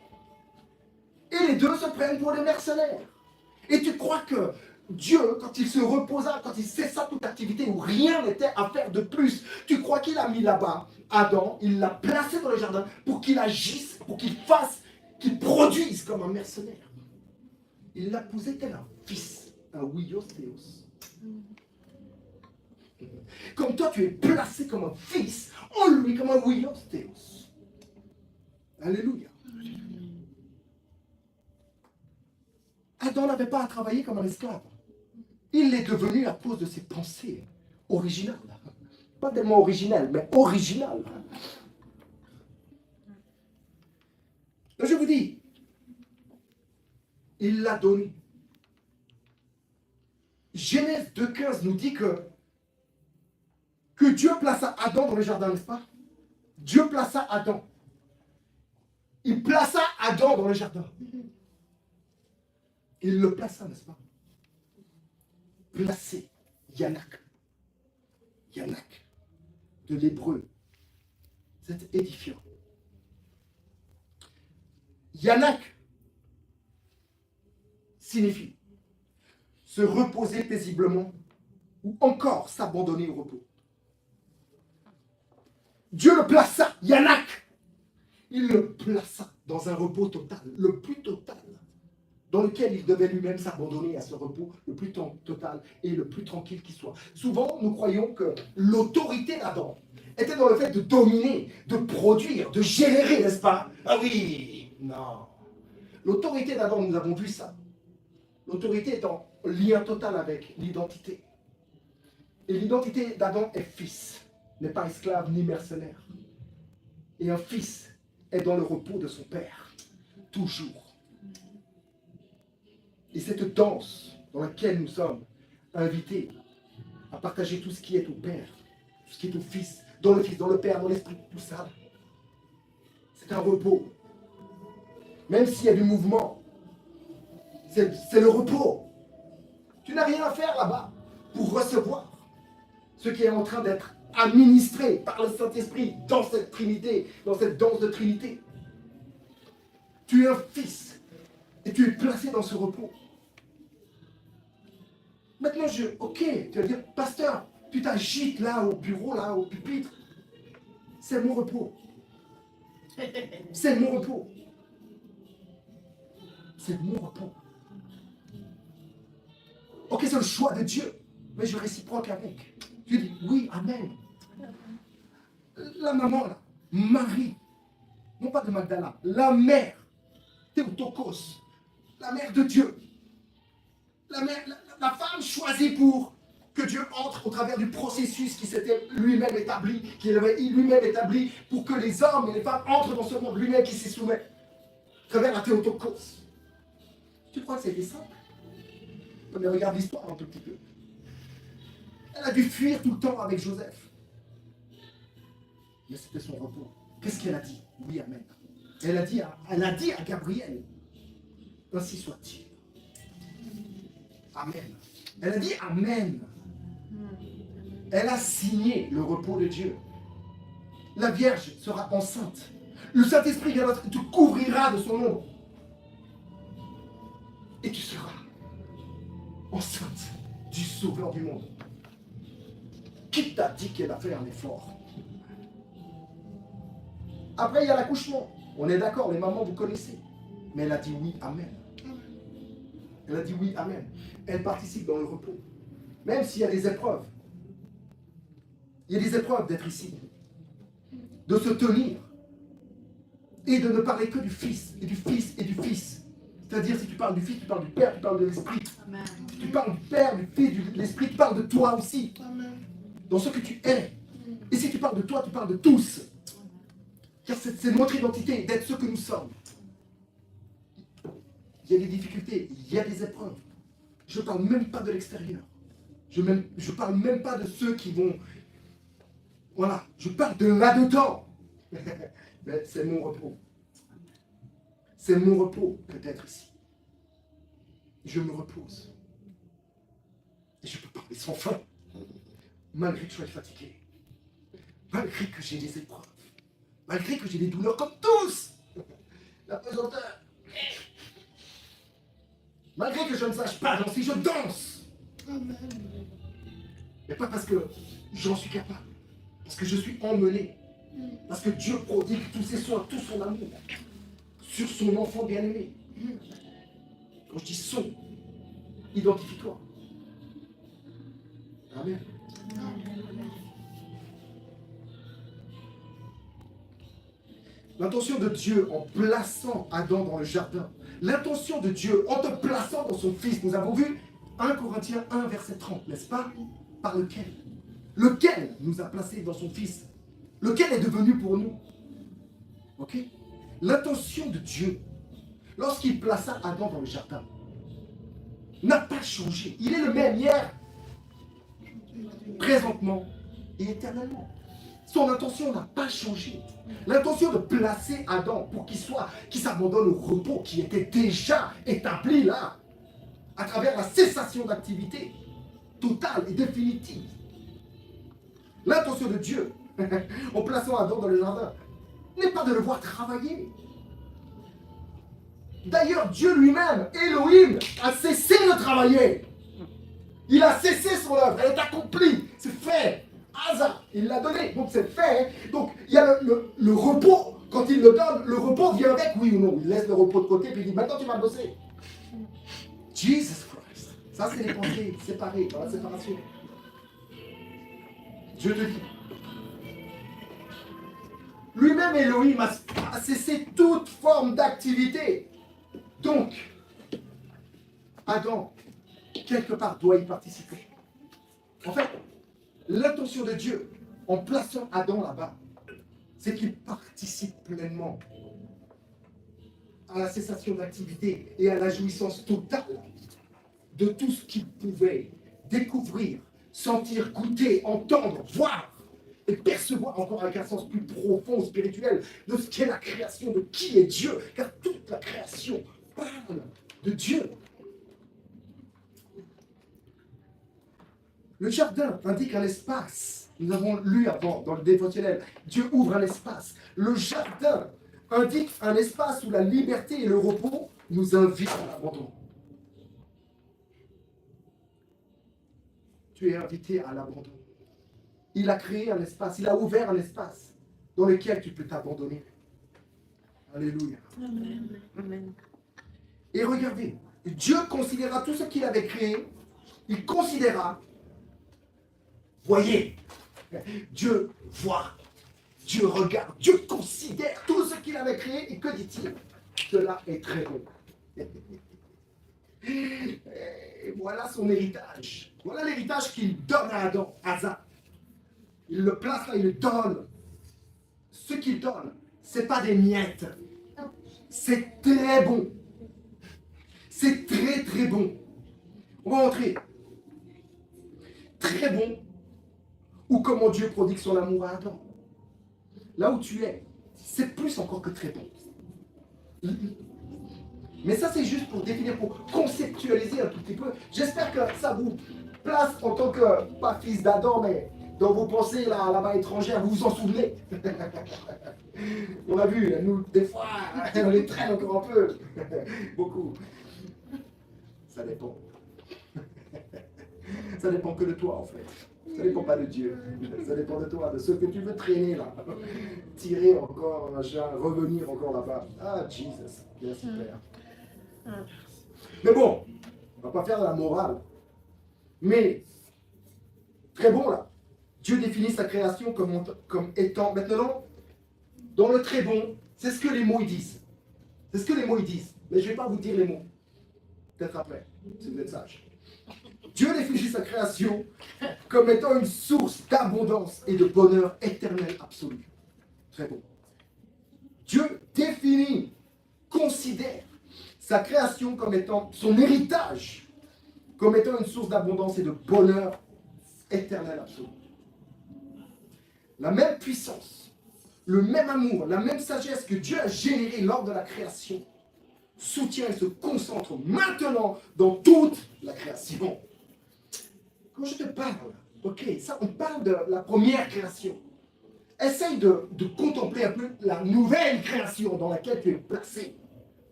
Et les deux se prennent pour des mercenaires. Et tu crois que Dieu, quand il se reposa, quand il cessa toute activité où rien n'était à faire de plus, tu crois qu'il a mis là-bas Adam, il l'a placé dans le jardin pour qu'il agisse, pour qu'il fasse, qu'il produise comme un mercenaire. Il l'a posé tel un fils, un huios théos. Comme toi, tu es placé comme un fils, en lui comme un huios théos. Alléluia. Adam n'avait pas à travailler comme un esclave. Il l'est devenu à cause de ses pensées originales. Pas tellement originales, mais originales. Je vous dis, il l'a donné. Genèse 2,15 nous dit que Dieu plaça Adam dans le jardin, n'est-ce pas? Dieu plaça Adam. Il plaça Adam dans le jardin. Il le plaça, n'est-ce pas? Placé, Yanak. Yanak, de l'hébreu. C'est édifiant. Yanak signifie se reposer paisiblement ou encore s'abandonner au repos. Dieu le plaça, Yanak. Il le plaça dans un repos total, le plus total, dans lequel il devait lui-même s'abandonner à ce repos le plus total et le plus tranquille qui soit. Souvent, nous croyons que l'autorité d'Adam était dans le fait de dominer, de produire, de générer, n'est-ce pas? Ah oui, non. L'autorité d'Adam, nous avons vu ça. L'autorité est en lien total avec l'identité. Et l'identité d'Adam est fils, n'est pas esclave ni mercenaire. Et un fils est dans le repos de son père, toujours. Et cette danse dans laquelle nous sommes invités à partager tout ce qui est au Père, tout ce qui est au Fils, dans le Père, dans l'Esprit, tout ça, c'est un repos. Même s'il y a du mouvement, c'est le repos. Tu n'as rien à faire là-bas pour recevoir ce qui est en train d'être administré par le Saint-Esprit dans cette Trinité, dans cette danse de Trinité. Tu es un fils et tu es placé dans ce repos. Maintenant, ok, tu vas dire, pasteur, tu t'agites là au bureau, là au pupitre. C'est mon repos. C'est mon repos. C'est mon repos. Ok, c'est le choix de Dieu, mais je réciproque avec. Tu dis, oui, amen. La maman, là, Marie, non pas de Magdala, la mère, Théotokos, la mère de Dieu, la femme choisie pour que Dieu entre au travers du processus qui s'était lui-même établi, qu'il avait lui-même établi pour que les hommes et les femmes entrent dans ce monde lui-même qui s'y soumet, à travers la Théotokos. Tu crois que c'était simple? Mais regarde l'histoire un tout petit peu. Elle a dû fuir tout le temps avec Joseph. Mais c'était son repos. Qu'est-ce qu'elle a dit? Oui, amen. Elle a dit à Gabriel, ainsi soit-il. Amen. Elle a dit amen. Elle a signé le repos de Dieu. La Vierge sera enceinte. Le Saint-Esprit te couvrira de son ombre. Et tu seras enceinte du Sauveur du monde. Qui t'a dit qu'elle a fait un effort? Après, il y a l'accouchement. On est d'accord, les mamans, vous connaissez. Mais elle a dit oui, amen. Elle a dit oui, amen. Elle participe dans le repos. Même s'il y a des épreuves. Il y a des épreuves d'être ici. De se tenir. Et de ne parler que du Fils, et du Fils, et du Fils. C'est-à-dire, si tu parles du Fils, tu parles du Père, tu parles de l'Esprit. Si tu parles du Père, du Fils, de l'Esprit, tu parles de toi aussi. Dans ce que tu es. Et si tu parles de toi, tu parles de tous. Car c'est notre identité, d'être ce que nous sommes. Il y a des difficultés, il y a des épreuves. Je ne parle même pas de l'extérieur. Je ne parle même pas de ceux qui vont... Voilà, je parle de là-dedans. Mais c'est mon repos. C'est mon repos que d'être ici. Je me repose. Et je peux parler sans fin. Malgré que je sois fatigué. Malgré que j'ai des épreuves. Malgré que j'ai des douleurs comme tous. La pesanteur. Malgré que je ne sache pas danser, je danse. Mais pas parce que j'en suis capable. Parce que je suis emmené. Parce que Dieu prodigue tous ses soins, tout son amour sur son enfant bien-aimé. Quand je dis son, identifie-toi. Amen. L'intention de Dieu en plaçant Adam dans le jardin, l'intention de Dieu en te plaçant dans son Fils, nous avons vu 1 Corinthiens 1, verset 30, n'est-ce pas? Par lequel nous a placés dans son Fils, lequel est devenu pour nous. Ok? L'intention de Dieu, lorsqu'il plaça Adam dans le jardin, n'a pas changé. Il est le même hier, présentement et éternellement. Son intention n'a pas changé. L'intention de placer Adam pour qu'il s'abandonne au repos qui était déjà établi là, à travers la cessation d'activité totale et définitive. L'intention de Dieu, en plaçant Adam dans le jardin, n'est pas de le voir travailler. D'ailleurs, Dieu lui-même, Elohim, a cessé de travailler. Il a cessé son œuvre, elle est accomplie, c'est fait. Hasard, il l'a donné, donc c'est fait. Donc il y a le repos, quand il le donne, le repos vient avec, oui ou non. Il laisse le repos de côté, puis il dit, maintenant tu vas bosser. Jesus Christ. Ça, c'est les pensées séparées, dans la séparation. Je te dis. Lui-même, Elohim, a cessé toute forme d'activité. Donc, Adam, quelque part, doit y participer. En fait, l'intention de Dieu, en plaçant Adam là-bas, c'est qu'il participe pleinement à la cessation d'activité et à la jouissance totale de tout ce qu'il pouvait découvrir, sentir, goûter, entendre, voir et percevoir encore avec un sens plus profond, spirituel, de ce qu'est la création, de qui est Dieu, car toute la création parle de Dieu. Le jardin indique un espace. Nous avons lu avant dans le dévotionnel. Dieu ouvre un espace. Le jardin indique un espace où la liberté et le repos nous invitent à l'abandon. Tu es invité à l'abandon. Il a créé un espace, il a ouvert un espace dans lequel tu peux t'abandonner. Alléluia. Amen. Et regardez, Dieu considéra tout ce qu'il avait créé. Il considéra. Voyez, Dieu voit, Dieu regarde, Dieu considère tout ce qu'il avait créé et que dit-il? Cela est très bon. Et voilà son héritage. Voilà l'héritage qu'il donne à Adam, Hazak. Il le place là, il le donne. Ce qu'il donne, ce n'est pas des miettes. C'est très bon. C'est très très bon. On va entrer. Très bon. Ou comment Dieu prodigue son amour à Adam. Là où tu es, c'est plus encore que très bon. Mais ça, c'est juste pour définir, pour conceptualiser un tout petit peu. J'espère que ça vous place en tant que, pas fils d'Adam, mais dans vos pensées là-bas étrangères, vous vous en souvenez. On a vu, nous, des fois, on les traîne encore un peu. Beaucoup. Ça dépend. Ça dépend que de toi, en fait. Ça dépend pas de Dieu. Ça dépend de toi, de ce que tu veux traîner là. Tirer encore, machin, revenir encore là-bas. Ah, Jesus. Bien super. Mais bon, on va pas faire de la morale. Mais, très bon là. Dieu définit sa création comme étant... Maintenant, dans le très bon, c'est ce que les mots ils disent. C'est ce que les mots ils disent. Mais je ne vais pas vous dire les mots. Peut-être après, si vous êtes sage. Dieu définit sa création comme étant une source d'abondance et de bonheur éternel absolu. Très bon. Dieu définit, considère sa création comme étant son héritage, comme étant une source d'abondance et de bonheur éternel absolu. La même puissance, le même amour, la même sagesse que Dieu a générée lors de la création soutient et se concentre maintenant dans toute la création. Quand je te parle, ok, ça on parle de la première création. Essaye de contempler un peu la nouvelle création dans laquelle tu es placé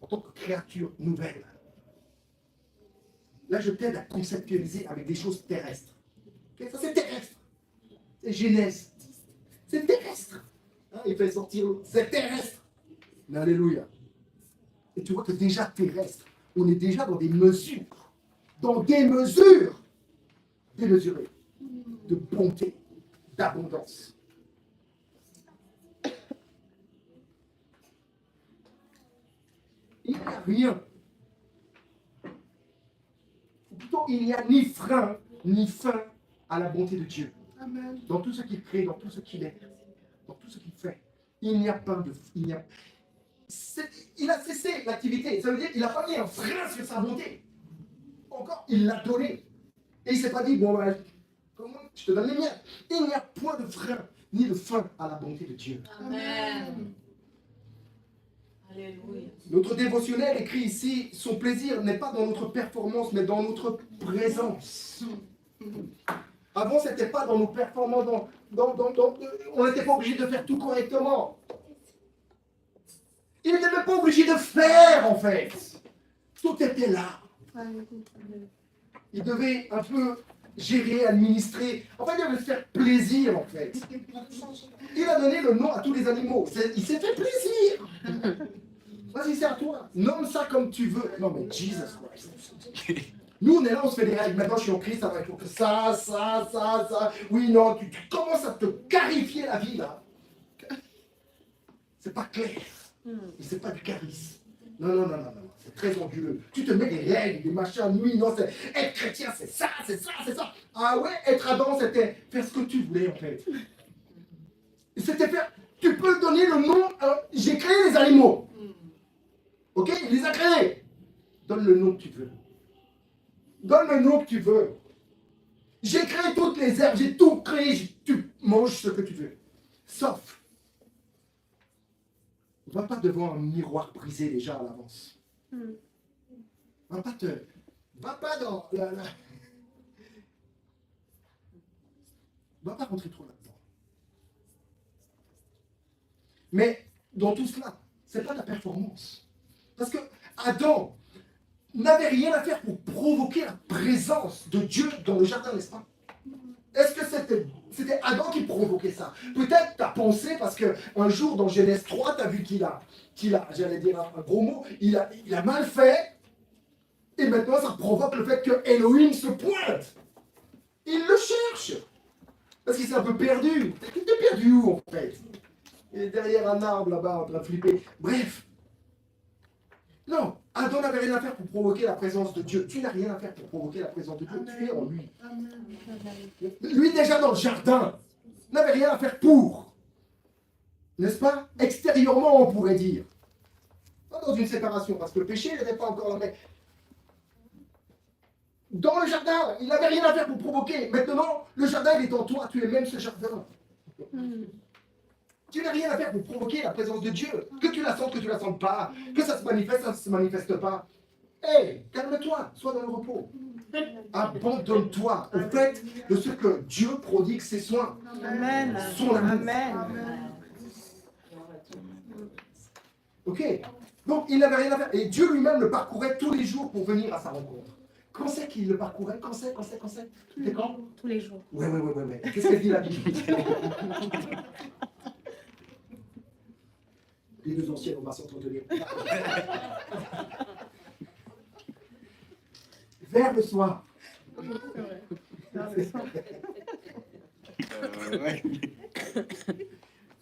en tant que créature nouvelle. Là, je t'aide à conceptualiser avec des choses terrestres. Okay, ça, c'est terrestre. C'est Genèse. C'est terrestre. Hein, il fait sortir l'eau. C'est terrestre. Mais alléluia. Et tu vois que déjà terrestre, on est déjà dans des mesures. Dans des mesures démesurées. De bonté, d'abondance. Il n'y a rien. Ou plutôt, il n'y a ni frein, ni fin à la bonté de Dieu. Amen. Dans tout ce qu'il crée, dans tout ce qu'il est, dans tout ce qu'il fait, il n'y a pas de... Il a cessé l'activité. Ça veut dire qu'il n'a pas mis un frein sur sa bonté. Encore, il l'a donné. Et il ne s'est pas dit, bon, ben, comment je te donne les miens. Il n'y a point de frein, ni de fin à la bonté de Dieu. Amen. Alléluia. Notre dévotionnel écrit ici, son plaisir n'est pas dans notre performance, mais dans notre présence. Avant, ce n'était pas dans nos performances, on n'était pas obligé de faire tout correctement. Il n'était même pas obligé de faire, en fait. Tout était là. Il devait un peu gérer, administrer. En fait, il devait se faire plaisir, en fait. Il a donné le nom à tous les animaux. Il s'est fait plaisir. Vas-y, c'est à toi. Nomme ça comme tu veux. Non, mais Jesus Christ. Nous, on est là, on se fait des règles. Maintenant, je suis en Christ, ça va être ça. Oui, non, tu commences à te clarifier la vie, là. C'est pas clair. C'est pas du charisme. Non. C'est très anguleux. Tu te mets des règles, des machins. Oui, non, c'est être chrétien, c'est ça. Ah ouais, être Adam, c'était faire ce que tu voulais, en fait. C'était faire... Tu peux donner le nom... j'ai créé les animaux. Ok, il les a créés. Donne le nom que tu veux. Donne le nom que tu veux. J'ai créé toutes les herbes, j'ai tout créé. Tu manges ce que tu veux. Sauf, va pas devant un miroir brisé déjà à l'avance. Va pas dans va pas rentrer trop là-dedans. Mais dans tout cela, c'est pas la performance. Parce que Adam n'avait rien à faire pour provoquer la présence de Dieu dans le jardin, n'est-ce pas? Est-ce que c'était Adam qui provoquait ça? Peut-être tu as pensé, parce qu'un jour dans Genèse 3, tu as vu qu'il a, j'allais dire un gros mot, il a mal fait, et maintenant ça provoque le fait que Elohim se pointe. Il le cherche. Parce qu'il s'est un peu perdu. Il était perdu où en fait? Il est derrière un arbre là-bas en train de flipper. Bref. Non, Adam n'avait rien à faire pour provoquer la présence de Dieu. Tu n'as rien à faire pour provoquer la présence de Dieu. Amen. Tu es en lui. Amen. Lui, déjà dans le jardin, n'avait rien à faire pour. N'est-ce pas? Extérieurement, on pourrait dire. Pas dans une séparation, parce que le péché n'était pas encore là. Mais dans le jardin, il n'avait rien à faire pour provoquer. Maintenant, le jardin, il est en toi. Tu es même ce jardin. Tu n'as rien à faire pour provoquer la présence de Dieu. Que tu la sentes, que tu ne la sentes pas. Que ça se manifeste, ça ne se manifeste pas. Hey, calme-toi, sois dans le repos. Abandonne-toi au fait de ce que Dieu prodigue ses soins. Amen. Son amour. Amen. Ok? Donc, il n'avait rien à faire. Et Dieu lui-même le parcourait tous les jours pour venir à sa rencontre. Quand c'est qu'il le parcourait? Quand c'est? C'était quand? Tous les jours. Ouais. Qu'est-ce qu'elle dit la Bible? Les deux anciennes, on va s'entretenir. Vers le soir.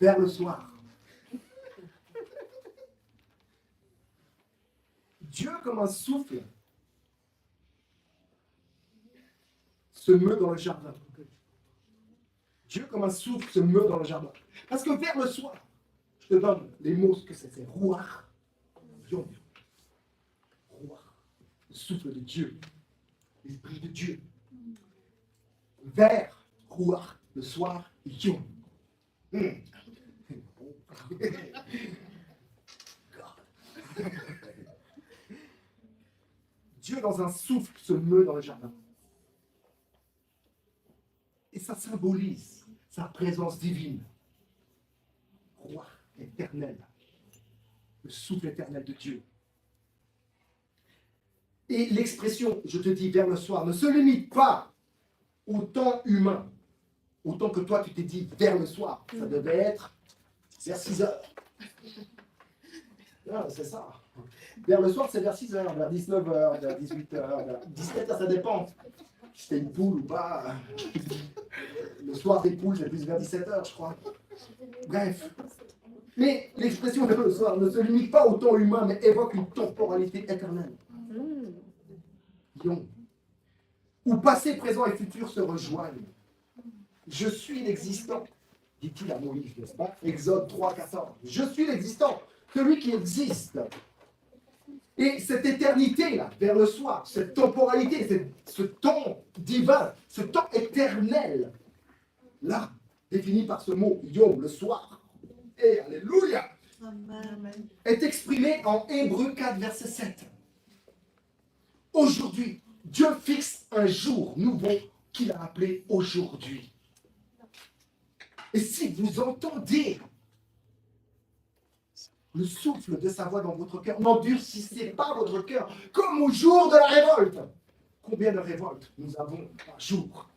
Vers le soir. Dieu, comme un souffle, se meut dans le jardin. Dieu, comme un souffle, se meut dans le jardin. Parce que vers le soir, je te donne les mots que c'est. C'est Ruach, Yom. Ruach, le souffle de Dieu, l'esprit de Dieu. Vers Ruach, le soir, Yom. Dieu, dans un souffle, se meut dans le jardin. Et ça symbolise sa présence divine. Roi éternel. Le souffle éternel de Dieu. Et l'expression, je te dis, vers le soir, ne se limite pas au temps humain. Autant que toi, tu t'es dit vers le soir. Ça devait être vers 6 heures. Ah, c'est ça. Vers le soir, c'est vers 6 heures, vers 19 heures, vers 18 heures, vers 17 heures, ça dépend. Si c'était une poule ou pas. Le soir des poules, c'est plus vers 17 heures, je crois. Bref. Mais l'expression vers le soir ne se limite pas au temps humain, mais évoque une temporalité éternelle. Yom. Où passé, présent et futur se rejoignent. Je suis l'existant, dit-il à Moïse, n'est-ce pas? Exode 3, 14. Je suis l'existant, celui qui existe. Et cette éternité-là, vers le soir, cette temporalité, ce temps divin, ce temps éternel, là, défini par ce mot Yom, le soir, et Alléluia, est exprimé en Hébreux 4, verset 7. Aujourd'hui, Dieu fixe un jour nouveau qu'il a appelé aujourd'hui. Et si vous entendez le souffle de sa voix dans votre cœur, n'endurcissez pas votre cœur, comme au jour de la révolte. Combien de révoltes nous avons par jour?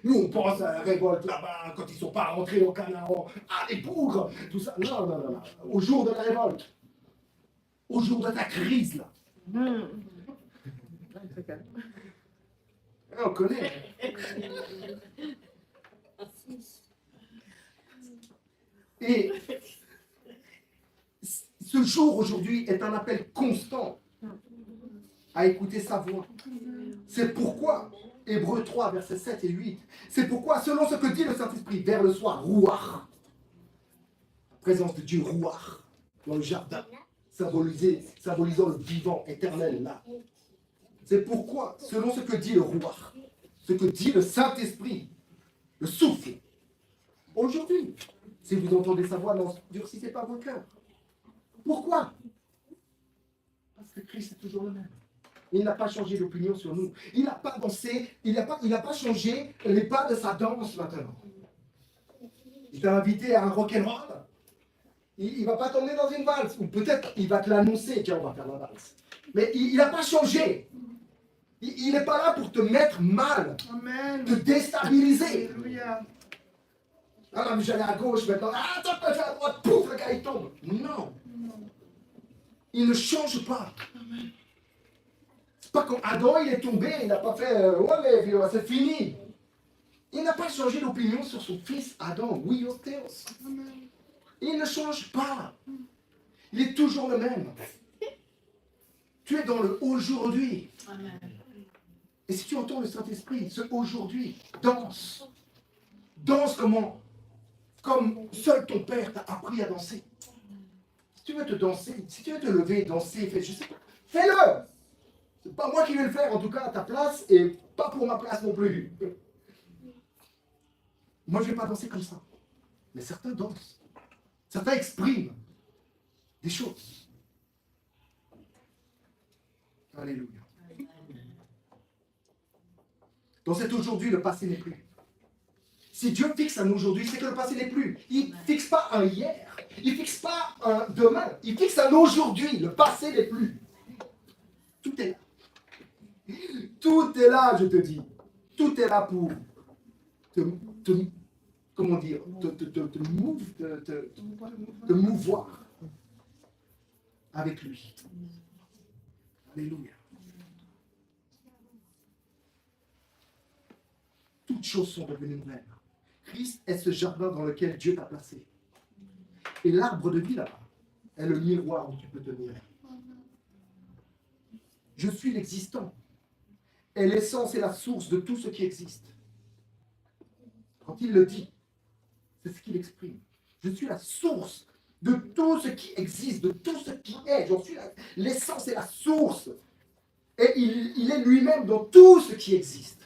Nous, on pense à la révolte là-bas, quand ils ne sont pas rentrés au Canaan, à les bougres, tout ça. Non. Au jour de la révolte. Au jour de ta crise, là. On connaît. Et ce jour aujourd'hui est un appel constant à écouter sa voix. C'est pourquoi, Hébreux 3, versets 7 et 8, c'est pourquoi, selon ce que dit le Saint-Esprit, vers le soir, Ruach, la présence de Dieu, Ruach, dans le jardin, symbolisant le vivant éternel là. C'est pourquoi, selon ce que dit le Ruach, ce que dit le Saint-Esprit, le souffle, aujourd'hui, si vous entendez sa voix, n'endurcissez pas vos cœurs. Pourquoi? Parce que Christ est toujours le même. Il n'a pas changé d'opinion sur nous. Il n'a pas dansé, il n'a pas changé les pas de sa danse maintenant. Il t'a invité à un rock'n'roll. Il ne va pas t'emmener dans une valse. Ou peut-être il va te l'annoncer, tiens, on va faire la valse. Mais il n'a pas changé. Il n'est pas là pour te mettre mal, te déstabiliser. Ah non, mais j'allais à gauche maintenant. Ah, attends, je vais à droite, pouf, le gars il tombe. Non. Il ne change pas. C'est pas comme Adam, il est tombé, il n'a pas fait ouais, mais c'est fini. Il n'a pas changé d'opinion sur son fils Adam. Oui, au théos. Il ne change pas. Il est toujours le même. Tu es dans le aujourd'hui. Et si tu entends le Saint-Esprit, ce aujourd'hui, danse. Danse comment? Comme seul ton père t'a appris à danser. Si tu veux te danser, si tu veux te lever et danser, je sais pas, fais-le. C'est pas moi qui vais le faire, en tout cas à ta place, et pas pour ma place non plus. Moi, je ne vais pas danser comme ça. Mais certains dansent. Certains expriment des choses. Alléluia. Dans cet aujourd'hui, le passé n'est plus. Si Dieu fixe un aujourd'hui, c'est que le passé n'est plus. Il ne fixe pas un hier. Il ne fixe pas un demain. Il fixe un aujourd'hui. Le passé n'est plus. Tout est là. Tout est là, je te dis. Tout est là pour comment dire, te mouvoir avec lui. Alléluia. Toutes choses sont devenues nouvelles. Christ est ce jardin dans lequel Dieu t'a placé. Et l'arbre de vie là-bas est le miroir où tu peux te mirer. Je suis l'existant. Et l'essence et la source de tout ce qui existe. Quand il le dit, c'est ce qu'il exprime. Je suis la source de tout ce qui existe, de tout ce qui est. J'en suis l'essence et la source. Et il est lui-même dans tout ce qui existe.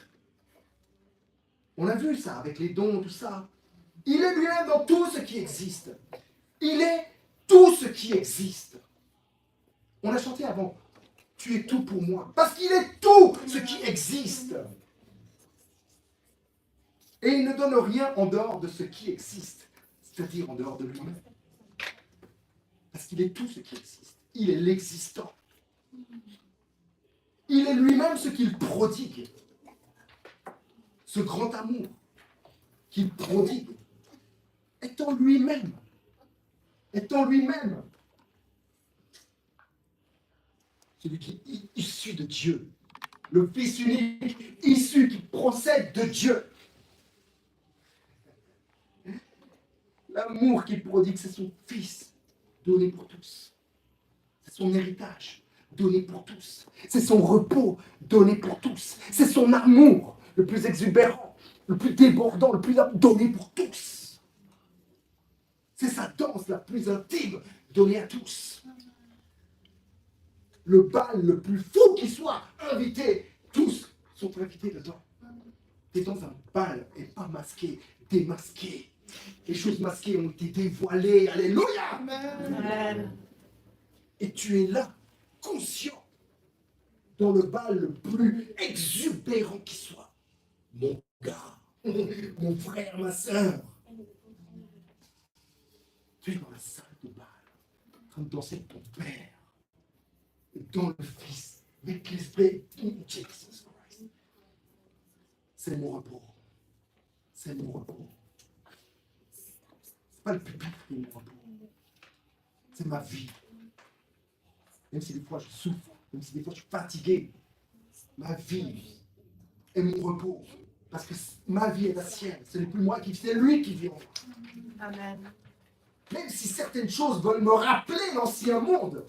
On a vu ça avec les dons, tout ça. Il est lui-même dans tout ce qui existe. Il est tout ce qui existe. On a chanté avant. Tu es tout pour moi. Parce qu'il est tout ce qui existe. Et il ne donne rien en dehors de ce qui existe. C'est-à-dire en dehors de lui-même. Parce qu'il est tout ce qui existe. Il est l'existant. Il est lui-même ce qu'il prodigue. Ce grand amour qu'il prodigue est en lui-même. Est en lui-même. Celui qui est issu de Dieu. Le Fils unique, issu, qui procède de Dieu. L'amour qu'il prodigue, c'est son Fils, donné pour tous. C'est son héritage, donné pour tous. C'est son repos, donné pour tous. C'est son amour, le plus exubérant, le plus débordant, le plus donné pour tous. C'est sa danse la plus intime, donnée à tous. Le bal le plus fou qui soit, invité, tous sont invités dedans. Tu es dans un bal et pas masqué, démasqué. Les choses masquées ont été dévoilées. Alléluia. Amen. Et tu es là, conscient, dans le bal le plus exubérant qui soit. Mon gars, mon frère, ma soeur. Tu es dans la salle de bal, en train de danser avec ton père, dans le Fils, avec l'Esprit. Jesus Christ. C'est mon repos. C'est mon repos. C'est pas le pupitre qui est mon repos. C'est ma vie. Même si des fois je souffre, même si des fois je suis fatigué, ma vie est mon repos. Parce que ma vie est la sienne. Ce n'est plus moi qui vis, c'est lui qui vit en moi. Amen. Même si certaines choses veulent me rappeler l'ancien monde.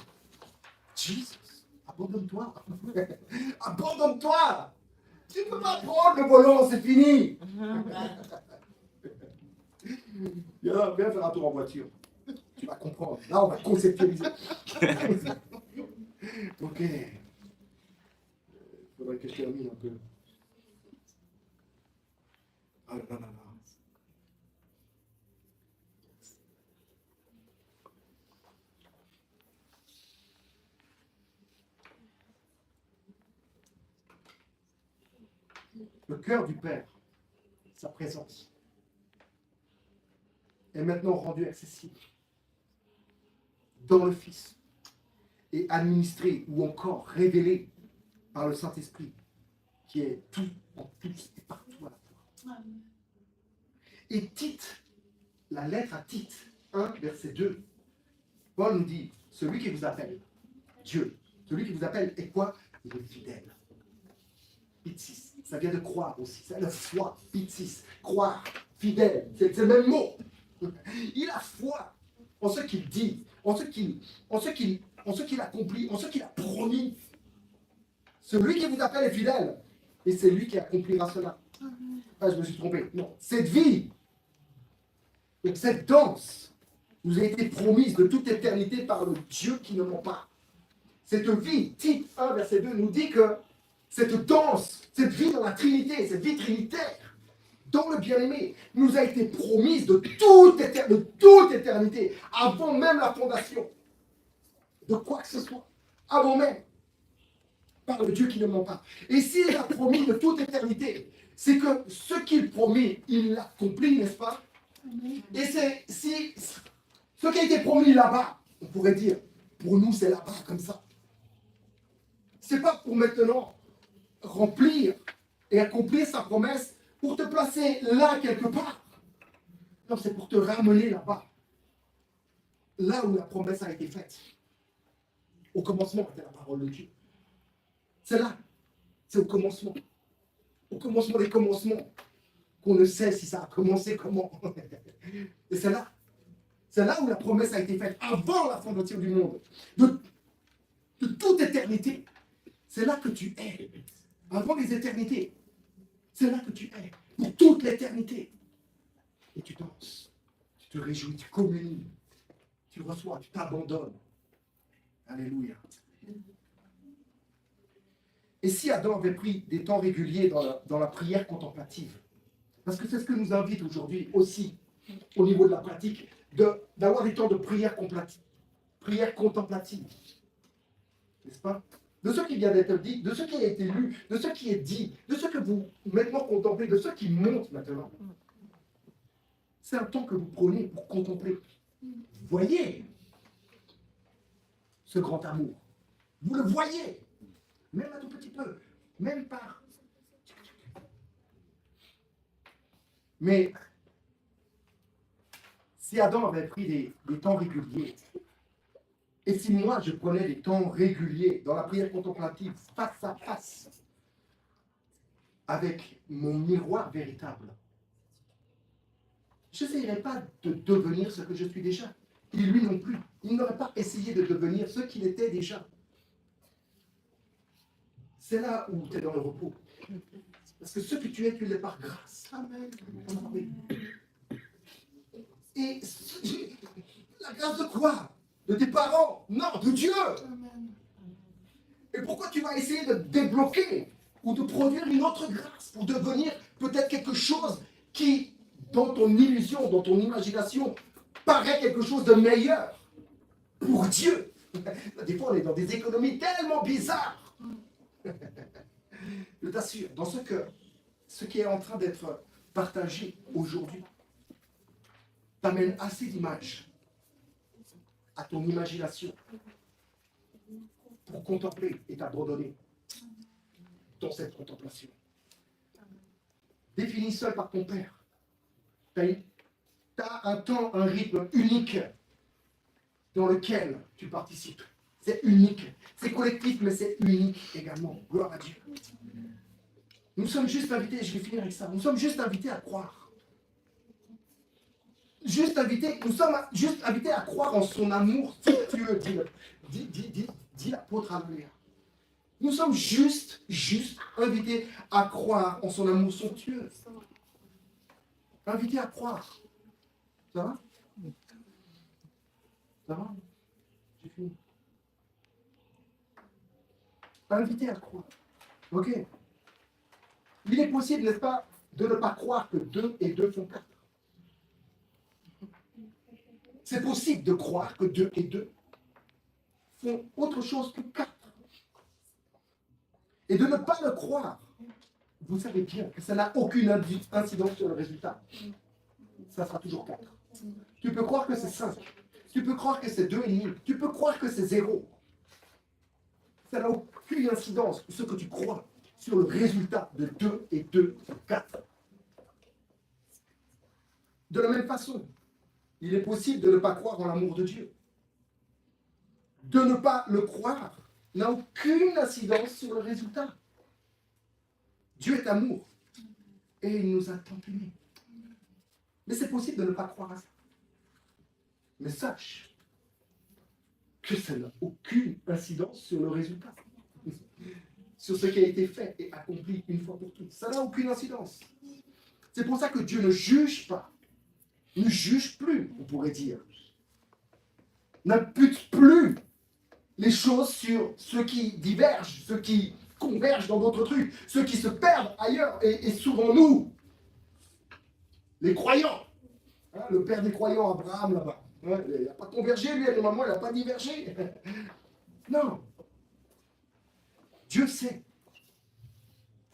Jesus, abandonne-toi. Abandonne-toi. Tu ne peux pas prendre le volant, c'est fini. Viens faire un tour en voiture. Tu vas comprendre. Là, on va conceptualiser. Ok. Il faudrait que je termine un peu. Ah là là là. Le cœur du Père, sa présence, est maintenant rendu accessible dans le Fils et administré ou encore révélé par le Saint-Esprit qui est tout en tous et partout à la fois. Et Tite, la lettre à Tite 1, verset 2, Paul nous dit, celui qui vous appelle, Dieu, celui qui vous appelle est quoi? Il est fidèle. Pitsis, ça vient de croire aussi, c'est la foi, pitsis, croire, fidèle, c'est le même mot. Il a foi en ce qu'il dit, en ce qu'il accomplit, en ce qu'il a promis. Celui qui vous appelle est fidèle, et c'est lui qui accomplira cela. Ah, je me suis trompé. Non, cette vie, donc cette danse, nous a été promise de toute éternité par le Dieu qui ne ment pas. Cette vie, Tite 1, verset 2, nous dit que cette danse, cette vie dans la Trinité, cette vie trinitaire, dans le bien-aimé, nous a été promise de toute éternité, avant même la fondation de quoi que ce soit, avant même. par le Dieu qui ne ment pas. Et s'il a promis de toute éternité, c'est que ce qu'il promet, il l'accomplit, n'est-ce pas? Et c'est si ce qui a été promis là-bas, on pourrait dire, pour nous c'est là-bas comme ça. C'est pas pour maintenant remplir et accomplir sa promesse pour te placer là quelque part. Non, c'est pour te ramener là-bas. Là où la promesse a été faite. Au commencement, c'était la parole de Dieu. C'est là. C'est au commencement. Au commencement des commencements. Qu'on ne sait si ça a commencé comment. Et c'est là. C'est là où la promesse a été faite. Avant la fondation du monde. De toute éternité. C'est là que tu es. Avant les éternités. C'est là que tu es. Pour toute l'éternité. Et tu danses. Tu te réjouis. Tu communies. Tu reçois. Tu t'abandonnes. Alléluia. Et si Adam avait pris des temps réguliers dans la prière contemplative, parce que c'est ce que nous invite aujourd'hui aussi, au niveau de la pratique, d'avoir des temps de prière contemplative. N'est-ce pas? De ce qui vient d'être dit, de ce qui a été lu, de ce qui est dit, de ce que vous maintenant contemplez, de ce qui monte maintenant. C'est un temps que vous prenez pour contempler. Vous voyez ce grand amour. Vous le voyez, même un tout petit peu, même par. Mais si Adam avait pris des temps réguliers, et si moi je prenais des temps réguliers dans la prière contemplative, face à face, avec mon miroir véritable, je n'essayerais pas de devenir ce que je suis déjà. Et lui non plus. Il n'aurait pas essayé de devenir ce qu'il était déjà. C'est là où tu es dans le repos. Parce que ce que tu l'es par grâce. Amen. Et la grâce de quoi? De tes parents? Non, de Dieu. Amen. Et pourquoi tu vas essayer de débloquer ou de produire une autre grâce pour devenir peut-être quelque chose qui, dans ton illusion, dans ton imagination, paraît quelque chose de meilleur pour Dieu? Des fois, on est dans des économies tellement bizarres. Je t'assure, dans ce qui est en train d'être partagé aujourd'hui t'amène assez d'images à ton imagination pour contempler et t'abandonner dans cette contemplation. Défini seul par ton Père, tu as un temps, un rythme unique dans lequel tu participes. C'est unique. C'est collectif, mais c'est unique également. Gloire à Dieu. Nous sommes juste invités, je vais finir avec ça, nous sommes juste invités à croire. Nous sommes juste invités à croire en son amour somptueux, dit l'apôtre Alléluia. Nous sommes juste invités à croire en son amour somptueux. Invités à croire. Ça va? Ça va? J'ai fini. Invité à croire. Ok. Il est possible, n'est-ce pas, de ne pas croire que 2 et 2 font 4. C'est possible de croire que 2 et 2 font autre chose que 4. Et de ne pas le croire, vous savez bien que ça n'a aucune incidence sur le résultat. Ça sera toujours 4. Tu peux croire que c'est 5. Tu peux croire que c'est 2,5. Tu peux croire que c'est 0. Ça n'a aucune incidence, ce que tu crois, sur le résultat de 2 et 2, 4. De la même façon, il est possible de ne pas croire en l'amour de Dieu. De ne pas le croire n'a aucune incidence sur le résultat. Dieu est amour et il nous a tant aimés. Mais c'est possible de ne pas croire à ça. Mais sache que ça n'a aucune incidence sur le résultat. Sur ce qui a été fait et accompli une fois pour toutes. Ça n'a aucune incidence. C'est pour ça que Dieu ne juge pas. Ne juge plus, on pourrait dire. N'impute plus les choses sur ceux qui divergent, ceux qui convergent dans d'autres trucs, ceux qui se perdent ailleurs. Et souvent nous, les croyants, hein, le père des croyants, Abraham, là-bas, hein, il n'a pas convergé, lui, normalement, il n'a pas divergé. Non. Dieu sait.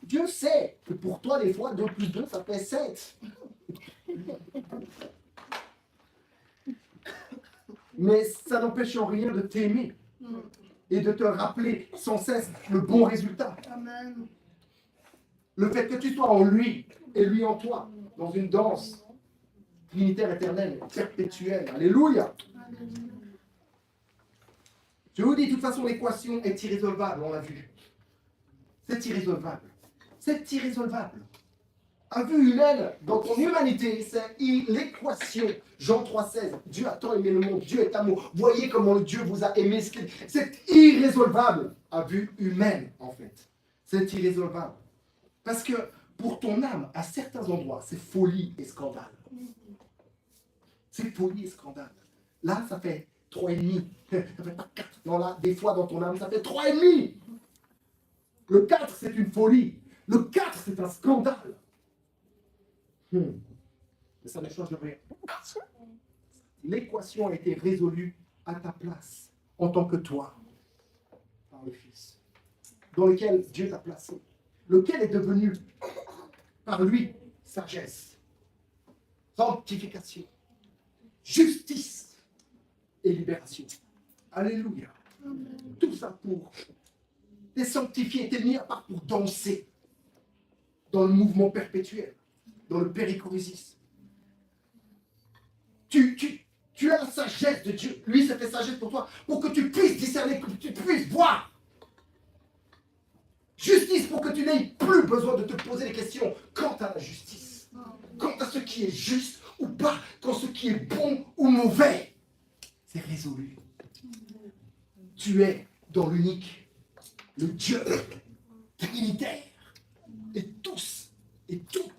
Dieu sait que pour toi, des fois, 2 plus 2, ça fait 7. Mais ça n'empêche en rien de t'aimer et de te rappeler sans cesse le bon résultat. Amen. Le fait que tu sois en lui et lui en toi, dans une danse trinitaire éternelle, perpétuelle. Alléluia. Je vous dis, de toute façon, l'équation est irrésolvable, on l'a vu. C'est irrésolvable. C'est irrésolvable. À vue humaine, dans ton humanité, c'est l'équation. Jean 3,16. Dieu a tant aimé le monde, Dieu est amour. Voyez comment Dieu vous a aimé. C'est irrésolvable à vue humaine, en fait. C'est irrésolvable. Parce que pour ton âme, à certains endroits, c'est folie et scandale. C'est folie et scandale. Là, ça fait 3,5. Ça fait pas 4. Non, là, des fois, dans ton âme, ça fait 3,5. Le 4, c'est une folie. Le 4, c'est un scandale. Mais ça ne change rien. L'équation a été résolue à ta place, en tant que toi, par le Fils, dans lequel Dieu t'a placé, lequel est devenu, par lui, sagesse, sanctification, justice et libération. Alléluia. Tout ça pour t'es sanctifié, t'es mis à part pour danser dans le mouvement perpétuel, dans le périchorésis. Tu as la sagesse de Dieu. Lui, ça fait sagesse pour toi, pour que tu puisses discerner, que tu puisses voir. Justice, pour que tu n'aies plus besoin de te poser des questions quant à la justice, quant à ce qui est juste ou pas, quant à ce qui est bon ou mauvais. C'est résolu. Tu es dans l'unique, le Dieu trinitaire, et tous et tout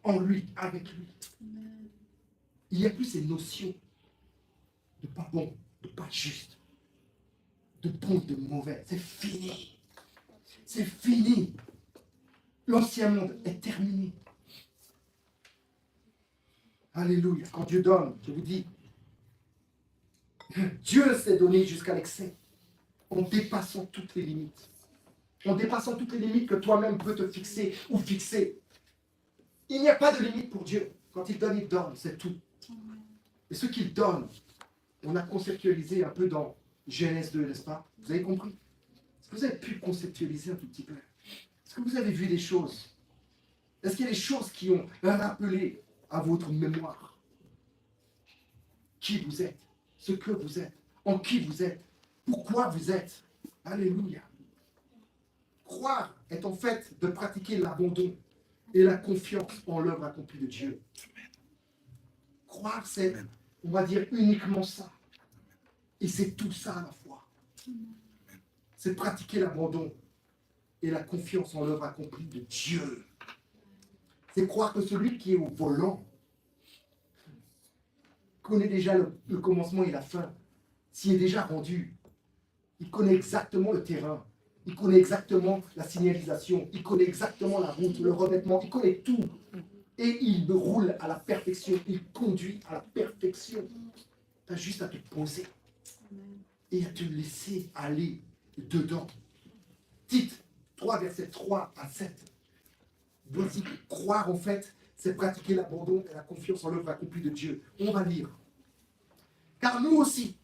en lui, avec lui. Il n'y a plus ces notions de pas bon, de pas juste, de bon, de mauvais. C'est fini. C'est fini. L'ancien monde est terminé. Alléluia. Quand Dieu donne, je vous dis, Dieu s'est donné jusqu'à l'excès, en dépassant toutes les limites. En dépassant toutes les limites que toi-même peux te fixer ou fixer. Il n'y a pas de limite pour Dieu. Quand il donne, c'est tout. Et ce qu'il donne, on a conceptualisé un peu dans Genèse 2, n'est-ce pas? Vous avez compris? Est-ce que vous avez pu conceptualiser un tout petit peu? Est-ce que vous avez vu des choses? Est-ce qu'il y a des choses qui ont rappelé à votre mémoire qui vous êtes, ce que vous êtes, en qui vous êtes, pourquoi vous êtes? Alléluia. Croire est en fait de pratiquer l'abandon et la confiance en l'œuvre accomplie de Dieu. Croire, c'est, on va dire, uniquement ça. Et c'est tout ça à la fois. C'est pratiquer l'abandon et la confiance en l'œuvre accomplie de Dieu. C'est croire que celui qui est au volant connaît déjà le commencement et la fin, s'y est déjà rendu. Il connaît exactement le terrain. Il connaît exactement la signalisation. Il connaît exactement la route, le revêtement. Il connaît tout. Et il roule à la perfection. Il conduit à la perfection. Tu as juste à te poser et à te laisser aller dedans. Tite 3, versets 3 à 7. Voici, croire en fait, c'est pratiquer l'abandon et la confiance en l'œuvre accomplie de Dieu. On va lire. Car nous aussi,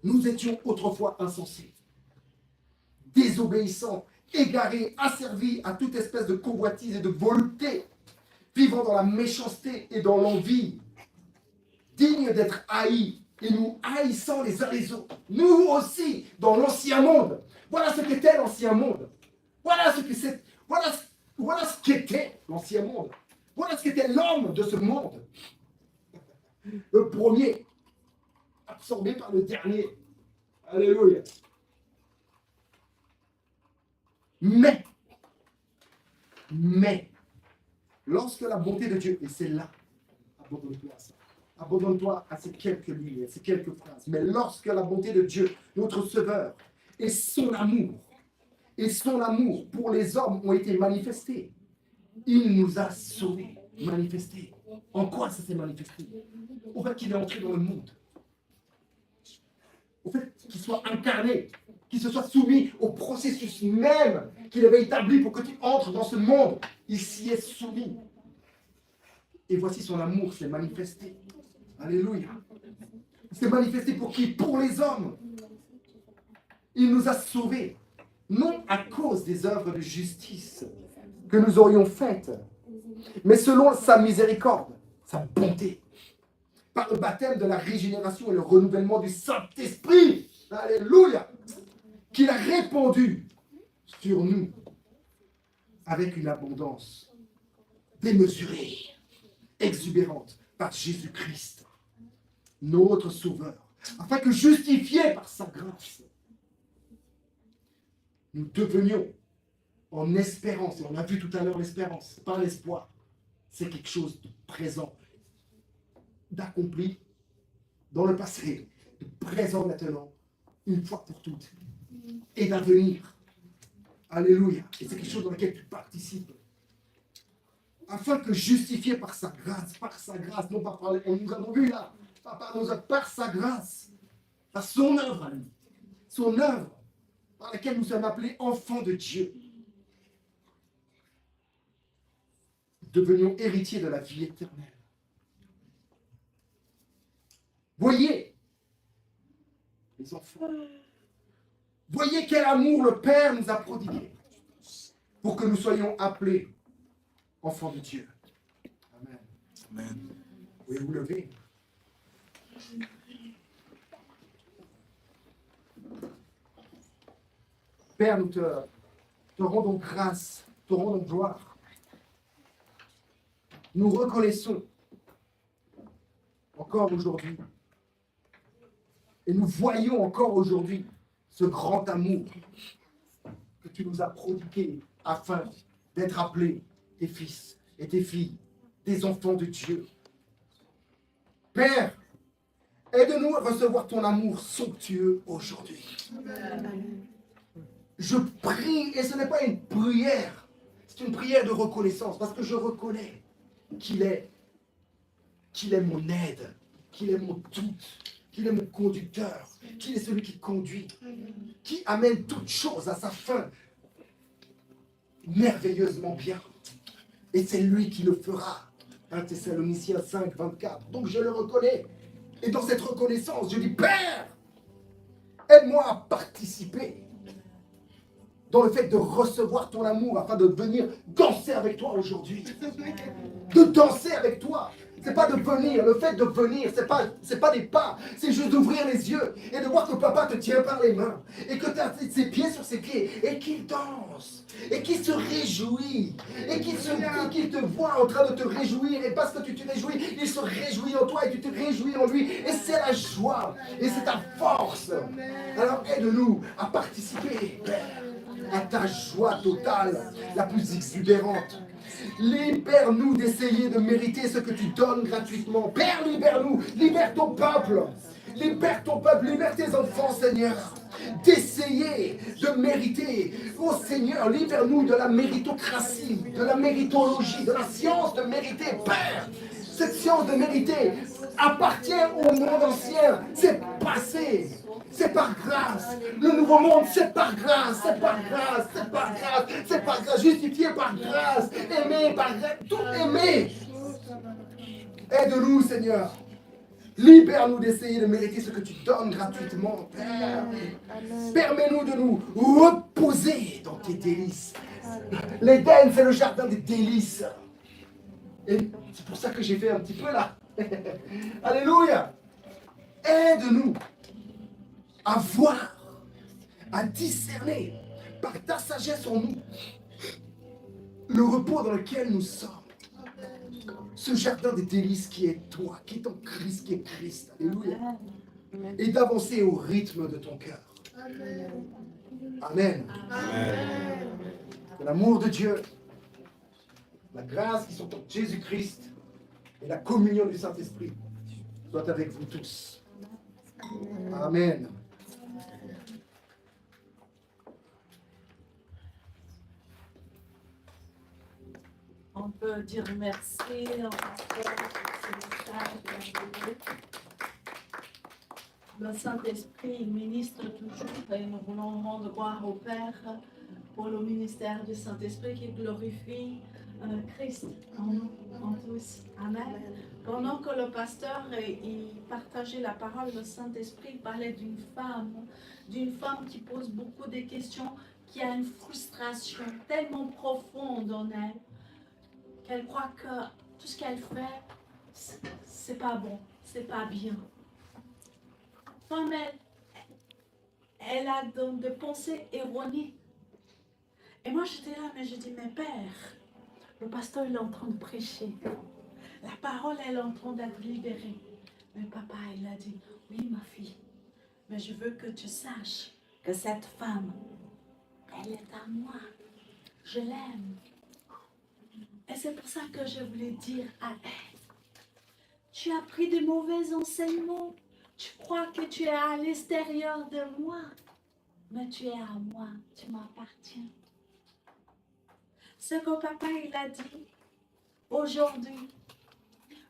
nous étions autrefois insensés, désobéissants, égarés, asservis à toute espèce de convoitise et de volupté, vivant dans la méchanceté et dans l'envie, dignes d'être haïs et nous haïssant les uns les autres. Nous aussi, dans l'ancien monde. Voilà ce qu'était l'ancien monde. Voilà ce que c'est. Voilà ce qu'était l'ancien monde. Voilà ce qu'était l'homme de ce monde. Le premier, absorbé par le dernier. Alléluia. Mais, lorsque la bonté de Dieu, et c'est là, abandonne-toi à ça. Abandonne-toi à ces quelques lignes, à ces quelques phrases. Mais lorsque la bonté de Dieu, notre Sauveur, et son amour pour les hommes ont été manifestés, il nous a sauvés, manifestés. En quoi ça s'est manifesté? Au fait qu'il est entré dans le monde. Au fait qu'il soit incarné, qu'il se soit soumis au processus même qu'il avait établi pour que tu entres dans ce monde. Il s'y est soumis. Et voici son amour s'est manifesté. Alléluia. Il s'est manifesté pour qui? Pour les hommes. Il nous a sauvés. Non à cause des œuvres de justice que nous aurions faites, mais selon sa miséricorde, sa bonté, par le baptême de la régénération et le renouvellement du Saint-Esprit. Alléluia. Qu'il a répandu sur nous avec une abondance démesurée, exubérante, par Jésus-Christ, notre Sauveur, afin que justifiés par sa grâce, nous devenions en espérance, et on a vu tout à l'heure l'espérance, pas l'espoir, c'est quelque chose de présent, d'accompli dans le passé, de présent maintenant, une fois pour toutes, et d'avenir. Alléluia. Et c'est quelque chose dans lequel tu participes. Afin que justifié par sa grâce, non pas par les... Nous avons vu là, par sa grâce, par son œuvre à lui, son œuvre par laquelle nous sommes appelés enfants de Dieu, devenions héritiers de la vie éternelle. Voyez, les enfants, voyez quel amour le Père nous a prodigué pour que nous soyons appelés enfants de Dieu. Amen. Amen. Vous pouvez vous lever. Père, nous te rendons grâce, te rendons gloire. Nous reconnaissons encore aujourd'hui, et nous voyons encore aujourd'hui ce grand amour que tu nous as prodigué afin d'être appelés tes fils et tes filles, des enfants de Dieu. Père, aide-nous à recevoir ton amour somptueux aujourd'hui. Amen. Je prie, et ce n'est pas une prière, c'est une prière de reconnaissance, parce que je reconnais qu'il est mon aide, qu'il est mon tout, qu'il est mon conducteur, qu'il est celui qui conduit, qui amène toutes choses à sa fin merveilleusement bien. Et c'est lui qui le fera. 1 Thessaloniciens 5, 24. Donc je le reconnais. Et dans cette reconnaissance, je dis, Père, aide-moi à participer dans le fait de recevoir ton amour afin de venir danser avec toi aujourd'hui. De danser avec toi. C'est pas de venir. Le fait de venir, c'est pas des pas. C'est juste d'ouvrir les yeux et de voir que papa te tient par les mains et que tu as ses pieds sur ses pieds et qu'il danse et qu'il se réjouit et qu'il te voit en train de te réjouir et parce que tu te réjouis, il se réjouit en toi et tu te réjouis en lui et c'est la joie et c'est ta force. Alors aide-nous à participer, Père, à ta joie totale, la plus exubérante. Libère-nous d'essayer de mériter ce que tu donnes gratuitement. Père, libère-nous, libère ton peuple, libère tes enfants, Seigneur, d'essayer de mériter. Oh Seigneur, libère-nous de la méritocratie, de la méritologie, de la science de mériter. Père, cette science de mériter appartient au monde ancien, c'est passé. C'est par grâce. Le nouveau monde, c'est par grâce. C'est par grâce. C'est par grâce. C'est par grâce. Justifié par grâce. Aimé par grâce. Tout aimé. Aide-nous, Seigneur. Libère-nous d'essayer de mériter ce que tu donnes gratuitement, Père. Permets-nous de nous reposer dans tes délices. L'Éden, c'est le jardin des délices. Et c'est pour ça que j'ai fait un petit peu là. Alléluia. Aide-nous à voir, à discerner par ta sagesse en nous le repos dans lequel nous sommes. Ce jardin des délices qui est toi, qui est en Christ, qui est Christ. Alléluia. Et d'avancer au rythme de ton cœur. Amen. Que l'amour de Dieu, la grâce qui sont en Jésus-Christ et la communion du Saint-Esprit soient avec vous tous. Amen. On peut dire merci. On peut faire ce message. Le Saint-Esprit ministre toujours et nous voulons rendre gloire au Père pour le ministère du Saint-Esprit qui glorifie Christ en nous, en tous. Amen. Pendant que le pasteur il partageait la parole, le Saint-Esprit parlait d'une femme qui pose beaucoup de questions, qui a une frustration tellement profonde en elle, qu'elle croit que tout ce qu'elle fait, c'est pas bon, c'est pas bien. Comme elle a donc des pensées erronées. Et moi j'étais là, mais je dis, mais Père, le pasteur il est en train de prêcher. La parole elle est en train d'être libérée. Mais papa il a dit, oui ma fille, mais je veux que tu saches que cette femme, elle est à moi. Je l'aime. Et c'est pour ça que je voulais dire à elle, tu as pris de mauvais enseignements. Tu crois que tu es à l'extérieur de moi, mais tu es à moi, tu m'appartiens. Ce que papa il a dit, aujourd'hui,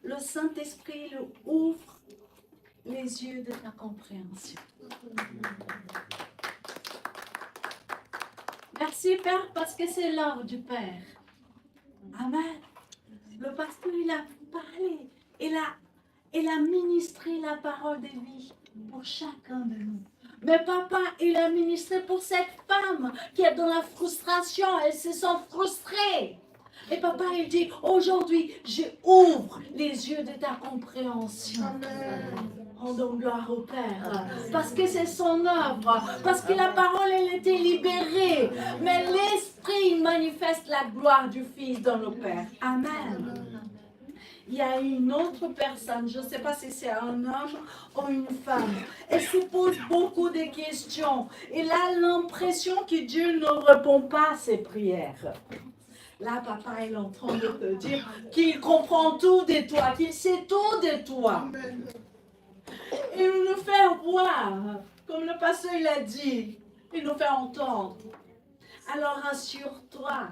le Saint-Esprit le ouvre les yeux de ta compréhension. Merci Père, parce que c'est l'œuvre du Père. Amen. Le pasteur il a parlé, il a ministré la parole de vie pour chacun de nous. Mais papa, il a ministré pour cette femme qui est dans la frustration. Elle se sent frustrée. Et papa, il dit, aujourd'hui, je ouvre les yeux de ta compréhension. Rendons gloire au Père. Parce que c'est son œuvre. Parce que la parole, elle était libérée. Mais l'Esprit manifeste la gloire du Fils dans le Père. Amen. Il y a une autre personne, je ne sais pas si c'est un homme ou une femme, elle se pose beaucoup de questions. Elle a l'impression que Dieu ne répond pas à ses prières. Là, papa, il est en train de te dire qu'il comprend tout de toi, qu'il sait tout de toi. Il nous fait voir, comme le pasteur il a dit, il nous fait entendre. Alors rassure-toi,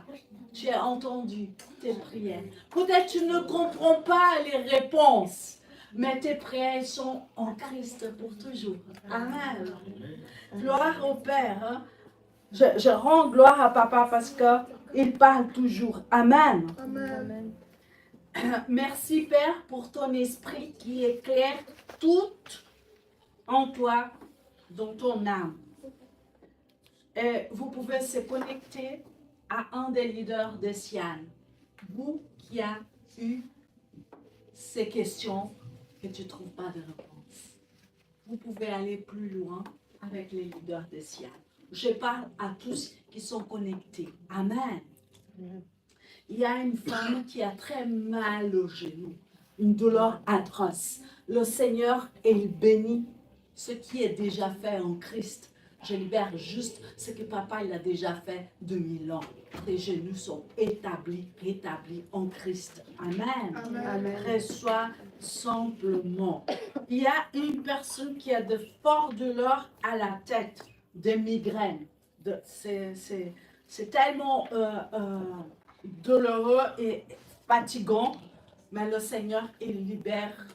tu as entendu tes prières. Peut-être tu ne comprends pas les réponses, mais tes prières sont en Christ pour toujours. Amen. Gloire au Père. Hein? Je rends gloire à papa parce qu'il parle toujours. Amen. Amen. Merci Père pour ton esprit qui éclaire tout en toi, dans ton âme. Et vous pouvez se connecter à un des leaders de Sian. Vous qui avez eu ces questions que tu ne trouves pas de réponse. Vous pouvez aller plus loin avec les leaders de Sian. Je parle à tous qui sont connectés. Amen. Il y a une femme qui a très mal au genou, une douleur atroce. Le Seigneur, il bénit ce qui est déjà fait en Christ. Je libère juste ce que papa il a déjà fait 2000 ans. Tes genoux sont rétablis en Christ. Amen. Amen. Reçois simplement. Il y a une personne qui a de fortes douleurs à la tête, des migraines. C'est tellement douloureux et fatigant, mais le Seigneur, il libère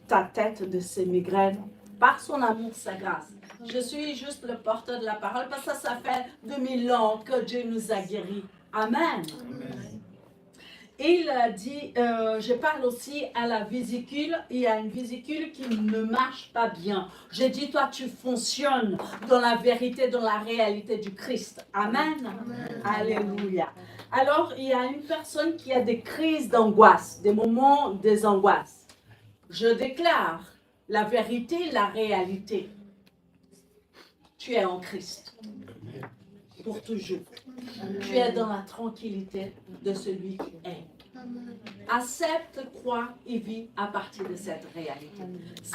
ta tête de ces migraines par son amour, sa grâce. Je suis juste le porteur de la parole parce que ça fait 2000 ans que Dieu nous a guéris. Amen. Amen. Il a dit, je parle aussi à la vésicule. Il y a une vésicule qui ne marche pas bien. J'ai dit, toi, tu fonctionnes dans la vérité, dans la réalité du Christ. Amen. Amen. Alléluia. Alors, il y a une personne qui a des crises d'angoisse, des moments des angoisses. Je déclare la vérité, la réalité. Tu es en Christ pour toujours. Tu es dans la tranquillité de celui qui est. Accepte, crois et vis à partir de cette réalité.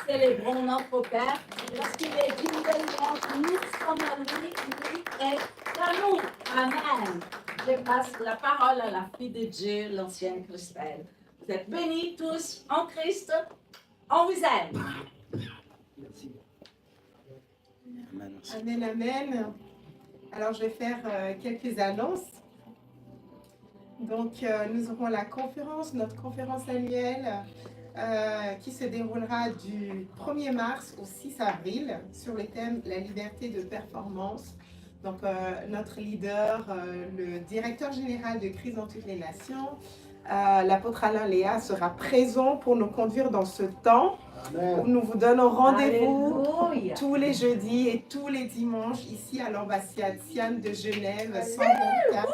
Célébrons notre Père parce qu'il est dit que nous sommes à lui, lui est à nous. Amen. Je passe la parole à la fille de Dieu, l'ancienne Christelle. Vous êtes bénis tous en Christ. On vous aime. Amen, amen. Alors, je vais faire quelques annonces. Donc, nous aurons la conférence, notre conférence annuelle qui se déroulera du 1er mars au 6 avril sur le thème « La liberté de performance ». Donc, notre leader, le directeur général de Christ dans toutes les nations, l'apôtre Alain Léa sera présent pour nous conduire dans ce temps. Amen. Nous vous donnons rendez-vous Alléluia. tous les jeudis et tous les dimanches ici à l'ambassade Siane de Genève, 124,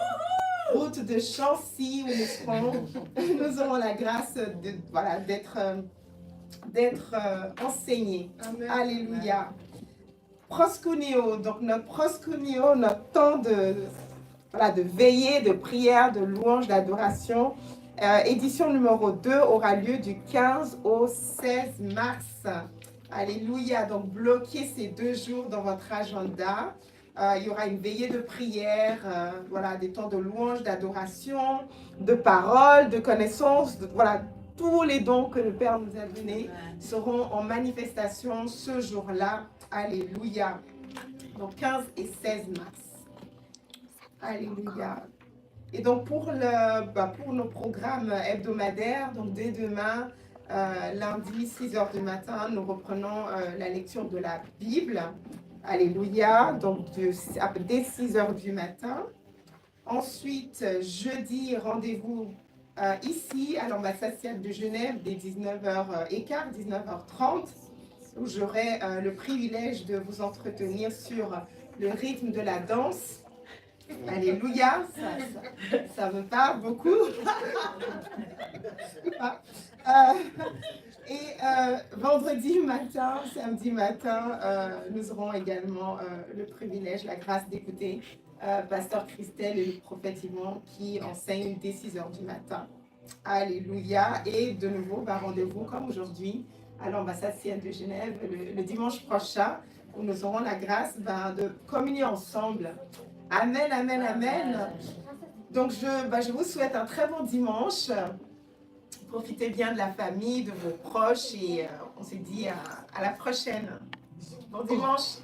route de Chancy, où nous aurons la grâce d'être enseignés. Alléluia. Proskuneo, donc notre proskuneo, notre temps de veillée, de prière, de louange, d'adoration. Édition numéro 2 aura lieu du 15 au 16 mars. Alléluia. Donc, bloquez ces 2 jours dans votre agenda. Il y aura une veillée de prière, des temps de louange, d'adoration, de parole, de connaissance. Tous les dons que le Père nous a donnés seront en manifestation ce jour-là. Alléluia. Donc, 15 et 16 mars. Alléluia. Et donc pour nos programmes hebdomadaires, donc dès demain, lundi 6h du matin, nous reprenons la lecture de la Bible. Alléluia. Donc dès 6h du matin. Ensuite, jeudi, rendez-vous ici à l'ambassade Siane de Genève dès 19h15, 19h30, où j'aurai le privilège de vous entretenir sur le rythme de la danse. Alléluia, ça me parle beaucoup. Vendredi matin, samedi matin, nous aurons également le privilège, la grâce d'écouter Pasteur Christelle et le prophète Yvon qui enseignent dès 6h du matin. Alléluia. Et de nouveau, rendez-vous comme aujourd'hui à l'ambassade Siane de Genève le dimanche prochain où nous aurons la grâce de communier ensemble. Amen, amen, amen. Donc, je vous souhaite un très bon dimanche. Profitez bien de la famille, de vos proches et on se dit à la prochaine. Bon dimanche.